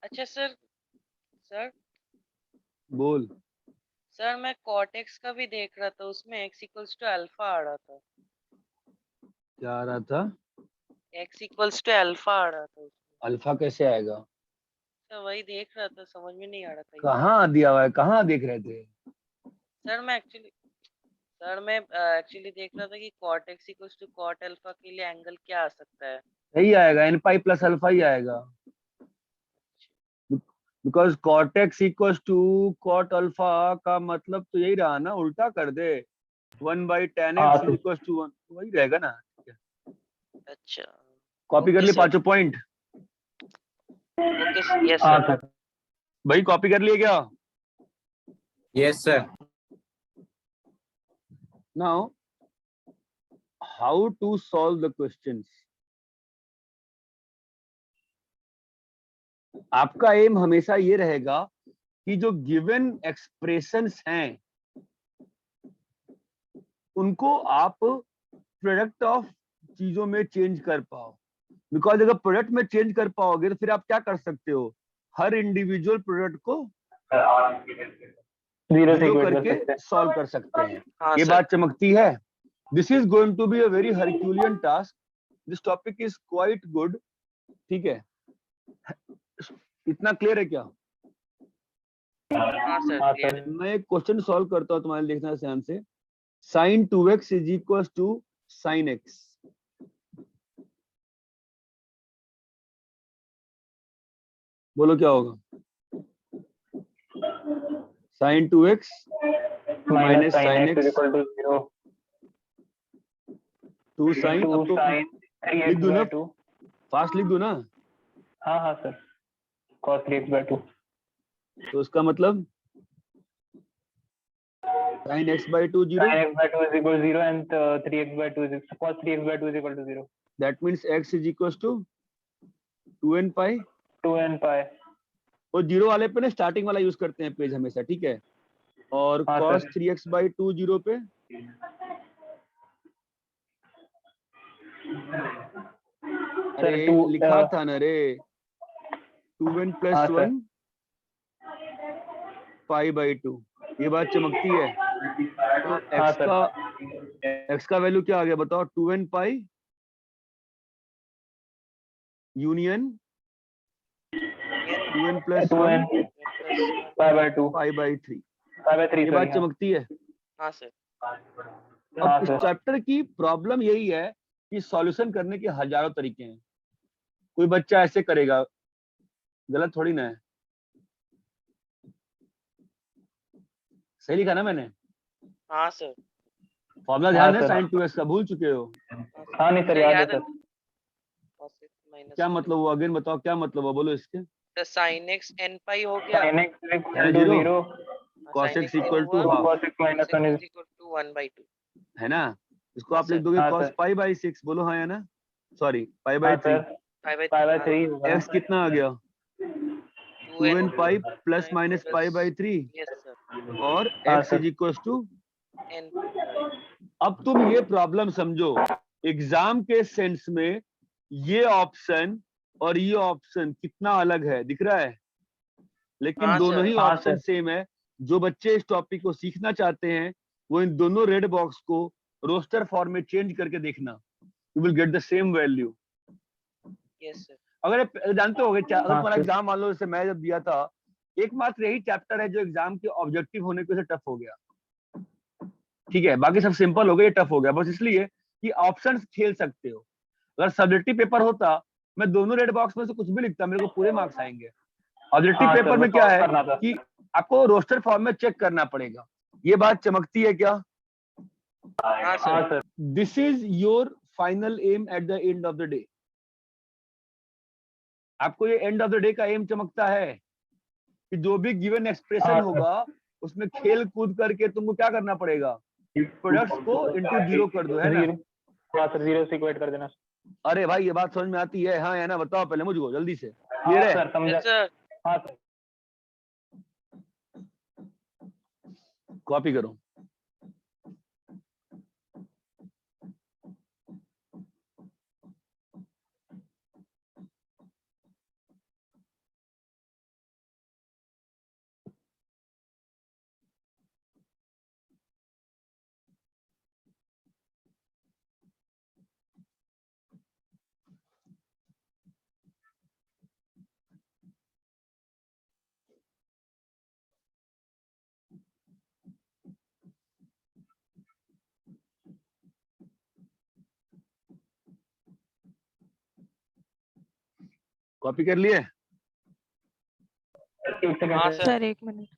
अच्छा सर, बोल। सर मैं कॉटेक्स का भी देख रहा था, उसमें x इक्वल्स टू अल्फा आ रहा था। क्या आ रहा था? x इक्वल्स टू अल्फा आ रहा था उसमें। अल्फा कैसे आएगा? सर वही देख रहा था, समझ में नहीं आ रहा था ये। कहाँ दिया हुआ है, कहाँ देख रहे थे? सर मैं एक्चुअली देख रहा था कि cot x equals to cot अल्फा के लिए एंगल क्या आ सकता है। यही आएगा, n पाई प्लस अल्फा ही आएगा, because cot x equals to cot अल्फा का मतलब तो यही रहा ना, उल्टा कर दे 1 बाई tan हाँ, x इक्वल्स टू 1, वही रहेगा ना। अच्छा, कॉपी कर ओके लिए सर। 5 पॉइंट? ओके, यस हाँ, सर। सर। भाई कॉपी कर लिए क्या? Yes, sir. Now how to solve the questions. आपका एम हमेशा ये रहेगा कि जो गिवन एक्सप्रेशंस हैं उनको आप प्रोडक्ट ऑफ चीजों में चेंज कर पाओ, बिकॉज अगर प्रोडक्ट में चेंज कर पाओगे तो फिर आप क्या कर सकते हो, हर इंडिविजुअल प्रोडक्ट को 0 से जीरो equate कर करके सकते हैं। सॉल्व कर सकते हैं। हाँ ये सर। बात चमकती है। This is going to be a very herculean task, this topic is quite good, ठीक है। इतना क्लियर है क्या? हाँ सर, हाँ, क्लियर सर। है। मैं एक क्वेश्चन सॉल्व करता हूँ, तुम्हारे देखना ध्यान से। sin 2x is equal to sin x, बोलो क्या होगा? sin 2x माइनस sin sin x is x equal to 0 2 sin, to अब तो sin लिख 3x दो ना, by 2। फास्ट लिख दो ना। हाँ, हाँ, सर। cos 3x by 2। तो उसका मतलब sin x by 2 0, sin x by 2 is equal to 0 and 3x by 2 is cos 3x by 2 is equal to 0। that means x is equals to 2n pi। 2n pi। और zero वाले पे ना starting वाला use करते हैं page हमेशा, ठीक है। और हाँ, cos sir. 3x by 2 zero पे अरे सर 2 लिखा था ना रे, 2n plus हाँ, सर। 1 pi by 2। ये बात चमकती है। तो हाँ, x सर। का x का वैल्यू क्या आ गया बताओ? 2n pi union 2n plus 1 2n pi by 2 pi by 3। pi by 3, ये sorry। बात हाँ, चमकती है। हाँ सर। हाँ, अब इस सर। चैप्टर की प्रॉब्लम यही है कि सॉल्यूशन करने के हजारों तरीके हैं। कोई बच्चा ऐसे करेगा, गलत थोड़ी ना है, सही लिखा ना मैंने? हाँ सर। फॉर्मूला हाँ, ध्यान है सर। sin 2x का, भूल चुके हो? हाँ, नहीं सर, याद है सर। cos x minus क्या मतलब हुआ? अगेन बताओ क्या मतलब हुआ, बोलो इसके। तो sin x n pi हो गया। sin x is equal है to zero, 0 cos sin x x equal to हुआ, half, cos x minus cos 1 x is। is equal to 1 by 2। है ना? इसको हाँ आप लिख सर। दोगे हाँ, cos सर। pi by 6, बोलो हाँ या ना? सॉरी pi by हाँ, 3, सर। 5/3 होगा। x कितना आ गया 2n pi plus minus pi by 3 yes sir और हाँ, x sir. Is equal to. n pi. अब तुम ये प्रॉब्लम समझो, एग्जाम के सेंस में ये ऑप्शन और ये ऑप्शन कितना अलग है, दिख रहा है, लेकिन हाँ, दोनों सर। ही हाँ, ऑप्शन सर। सेम है। जो बच्चे इस टॉपिक को सीखना चाहते हैं वो इन दोनों रेड बॉक्स को रोस्टर फॉर्म में चेंज करके देखना, you will get the same value. Yes sir अगर जानते होगे अगर हाँ, तुम्हारा सर। एग्जाम मान लो जैसे मैं जब दिया था, एकमात्र यही चैप्टर है जो एग्जाम के ऑब्जेक्टिव होने की वजह से टफ हो गया, ठीक है, बाकी सब सिंपल हो गया, ये टफ हो गया बस इसलिए कि ऑप्शंस खेल सकते हो। अगर सब्जेक्टिव पेपर होता मैं दोनों रेड बॉक्स में से कुछ भी लिखता, मेरे को पूरे मार्क्स आएंगे। ऑब्जेक्टिव हाँ, पेपर सर, में बस क्या solve है करना था। कि आपको रोस्टर फॉर्म में चेक करना पड़ेगा। ये बात चमकती है क्या? हाँ हाँ, sir sir. This is your final aim at the end of the day. आपको ये एंड ऑफ द डे का एम चमकता है कि जो भी गिवन एक्सप्रेशन हाँ, सर। होगा उसमें खेल कूद करके तुमको क्या करना पड़ेगा, प्रोडक्ट्स को इंटू जीरो कर दो, है ना? हाँ, सर, 0 से इक्वेट कर देना। अरे भाई ये बात समझ में आती है? हाँ है ना? बताओ पहले मुझको जल्दी से। हाँ, क्लियर है? सर, समझा। यस सर हाँ, सर। कॉपी करो। कॉपी कर लिए? एक सेकंड, हाँ, सर। Sir 1 minute.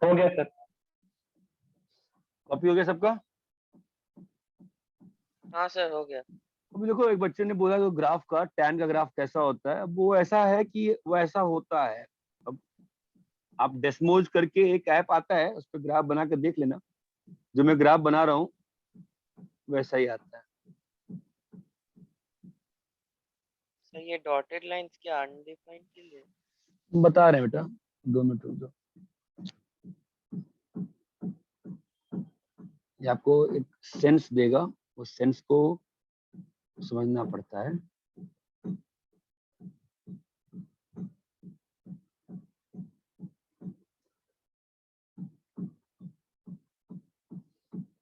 हो गया, सर। कॉपी हो गया सबका? हाँ सर हो गया। अभी देखो एक बच्चे ने बोला कि ग्राफ का टैन का ग्राफ कैसा होता है। अब वो ऐसा है कि वो ऐसा होता है। अब आप डेस्मोज करके एक ऐप आता है, उस पर ग्राफ बना के देख लेना। जो मैं ग्राफ बना रहा हूँ वैसा ही आता है। सर ये डॉटेड लाइंस क्या अनडिफाइंड के लिए? बता रहे हैं बेटा, 2 मिनट रुक जाओ। ये आपको एक सेंस देगा, उस सेंस को समझना पड़ता है।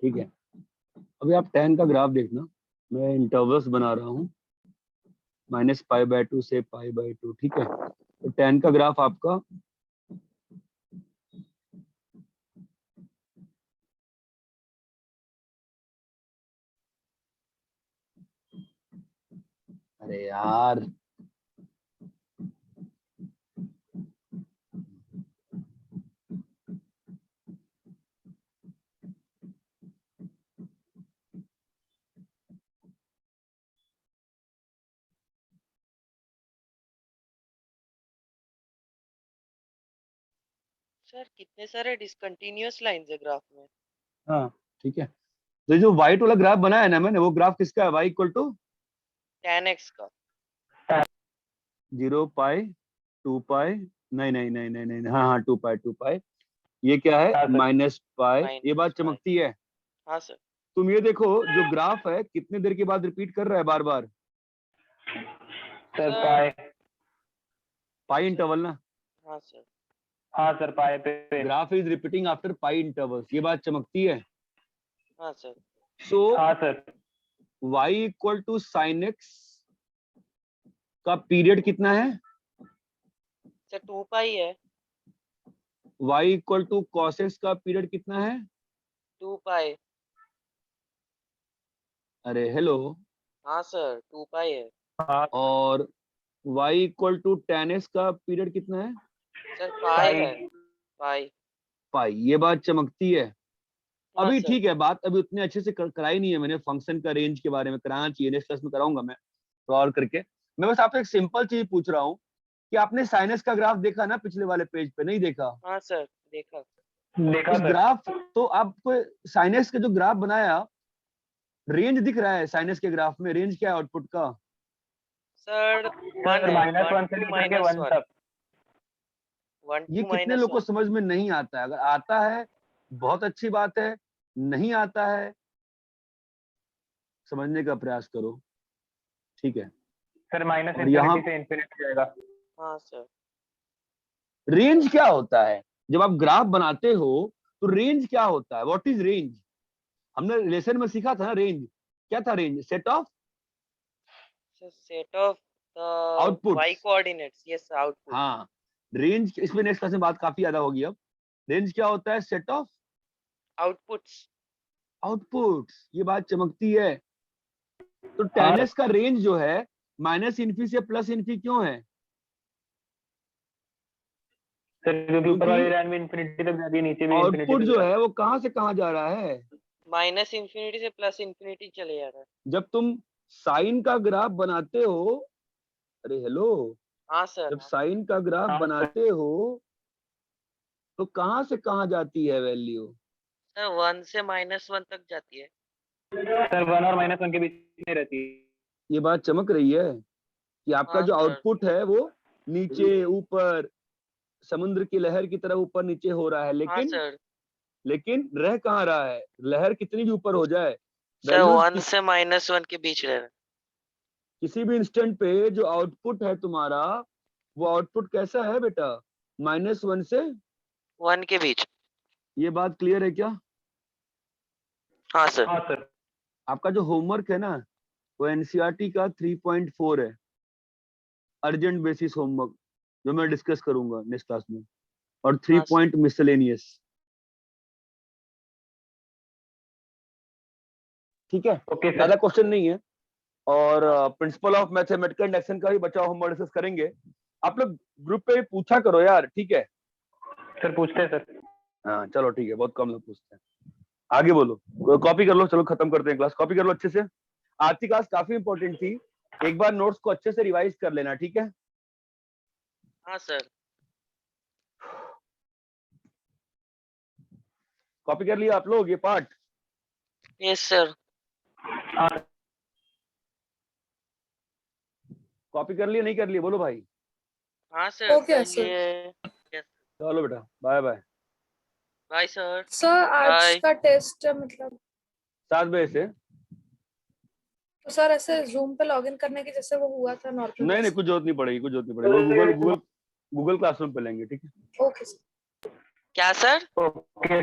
ठीक है, अभी आप टैन का ग्राफ देखना। मैं इंटरवल्स बना रहा हूँ -π/2 से π/2, ठीक है। तो टैन का ग्राफ आपका अरे यार सर कितने सारे डिसकंटिन्यूअस लाइंस है ग्राफ में? हाँ ठीक है। तो जो व्हाइट वाला ग्राफ बनाया ना मैंने, वो ग्राफ किसका है? y equal to tan x का 0 पाई 2 पाई, नहीं नहीं नहीं नहीं नहीं, हाँ हाँ 2 पाई 2 पाई, ये क्या है हाँ, सर। -π। Minus ये बात pi। चमकती है। हाँ सर तुम ये देखो जो ग्राफ है कितने देर के बाद रिपीट कर रहा है बार बार? Sir, sir. Pi. Pi interval ना। हाँ सर हाँ, सर, पाई पे। Graph is repeating after pi intervals, ये बात चमकती है। हाँ सर सो हाँ, sir. y equal to sin x का पीरियड कितना है? सर 2 पाई है। y equal to cos x का पीरियड कितना है? 2 पाई। अरे हेलो, हाँ सर 2 पाई है हाँ और y equal to tan s का पीरियड कितना है? सर पाई है पाई। पाई पाई। ये बात चमकती है। हाँ अभी सर ठीक है, बात अभी उतने अच्छे से कराई नहीं है मैंने, फंक्शन का रेंज के बारे में कराना चाहिए, नेक्स्ट क्लास में कराऊंगा मैं तो और करके। मैं बस आपसे एक सिंपल चीज पूछ रहा हूँ कि आपने साइनस का ग्राफ देखा ना पिछले वाले पेज पे? नहीं देखा? हाँ सर देखा देखा उस सर। ग्राफ, तो आपको साइनस का जो ग्राफ बनाया, रेंज दिख रहा है साइनस के ग्राफ में? रेंज क्या है आउटपुट का? सर वन सर है -1 से 1 to लेकर के 1 -1 तक। 1 ये to कितने लोग को -1 समझ में नहीं आता है? अगर आता है बहुत अच्छी बात है, नहीं आता है समझने का प्रयास करो, ठीक है? सर और यहाँ -∞ से इंफिनिटी जाएगा। हाँ सर रेंज क्या होता है? जब आप ग्राफ बनाते हो तो रेंज क्या होता है? What is range? हमने लेसन में सीखा था ना रेंज। क्या था range? Set of set of the output. y coordinates yes output हाँ, रेंज इसमें नेक्स्ट क्लास में बात काफी ज्यादा होगी। अब रेंज क्या होता है? Set of outputs outputs. ये बात चमकती है। तो हाँ tan s का रेंज जो है -∞ से +∞ क्यों है? सर, क्योंकि ऊपर वाली क्योंकि लाइन में इंफिनिटी तक जाती है, नीचे भी इंफिनिटी आउटपुट तक जो जाती है वो कहाँ से कहाँ जा रहा है? -∞ से +∞ चले जा रहा है जब तुम साइन का ग्राफ बनाते हो, अरे हेलो, हाँ सर जब साइन का ग्राफ हाँ, बनाते हो तो कहाँ से कहाँ जाती है वैल्यू? सर 1 से -1 तक जाती है सर 1 और -1 के बीच में रहती है। ये बात चमक रही है कि आपका हाँ जो सर आउटपुट है वो नीचे ऊपर समुद्र की लहर की तरह ऊपर नीचे हो रहा है, हाँ लेकिन सर रह कहाँ रहा है? लहर कितनी भी ऊपर हो जाए, सर वैल्यूज 1 से -1 के बीच रह रहा है किसी भी इंस्टेंट पे जो आउटपुट है तुम्हारा, वो आउटपुट कैसा है बेटा? -1 से 1 के बीच ये बात क्लियर है क्या? हाँ सर हाँ सर। आपका जो होमवर्क है ना वो एनसीईआरटी का 3.4 है, अर्जेंट बेसिस होमवर्क, जो मैं डिस्कस करूंगा नेक्स्ट क्लास में, और 3 हाँ, पॉइंट मिसलेनियस। ठीक है, ओके सर। ज्यादा क्वेश्चन नहीं है। और प्रिंसिपल ऑफ मैथमेटिकल इंडक्शन का भी बचा हुआ डिस्कस करेंगे। आप लोग ग्रुप पे पूछा करो यार, ठीक है? सर पूछते हैं सर। हाँ चलो ठीक है, बहुत कम लोग पूछते हैं। आगे बोलो, कॉपी कर लो, चलो खत्म करते हैं क्लास। कॉपी कर लो अच्छे से, आज की क्लास काफी इंपॉर्टेंट थी। एक बार नोट्स को अच्छे से रिवाइज कर लेना, ठीक है? हाँ सर कॉपी कर लिया आप लोग ये पार्ट? यस सर हाँ कॉपी कर लिया नहीं कर लिया बोलो भाई? हाँ सर Okay, कर sir. लिए चलो बेटा, bye bye. Bye sir sir आज Bye. का टेस्ट मतलब 7 बजे से। तो सर ऐसे जूम पे लॉगिन करने की जैसे वो हुआ था नॉर्मल? नहीं कुछ जरूरत नहीं पड़ेगी, कुछ जरूरत नहीं पड़ेगी। गूगल क्लासरूम पे लेंगे, ठीक है? Okay sir. क्या सर ओके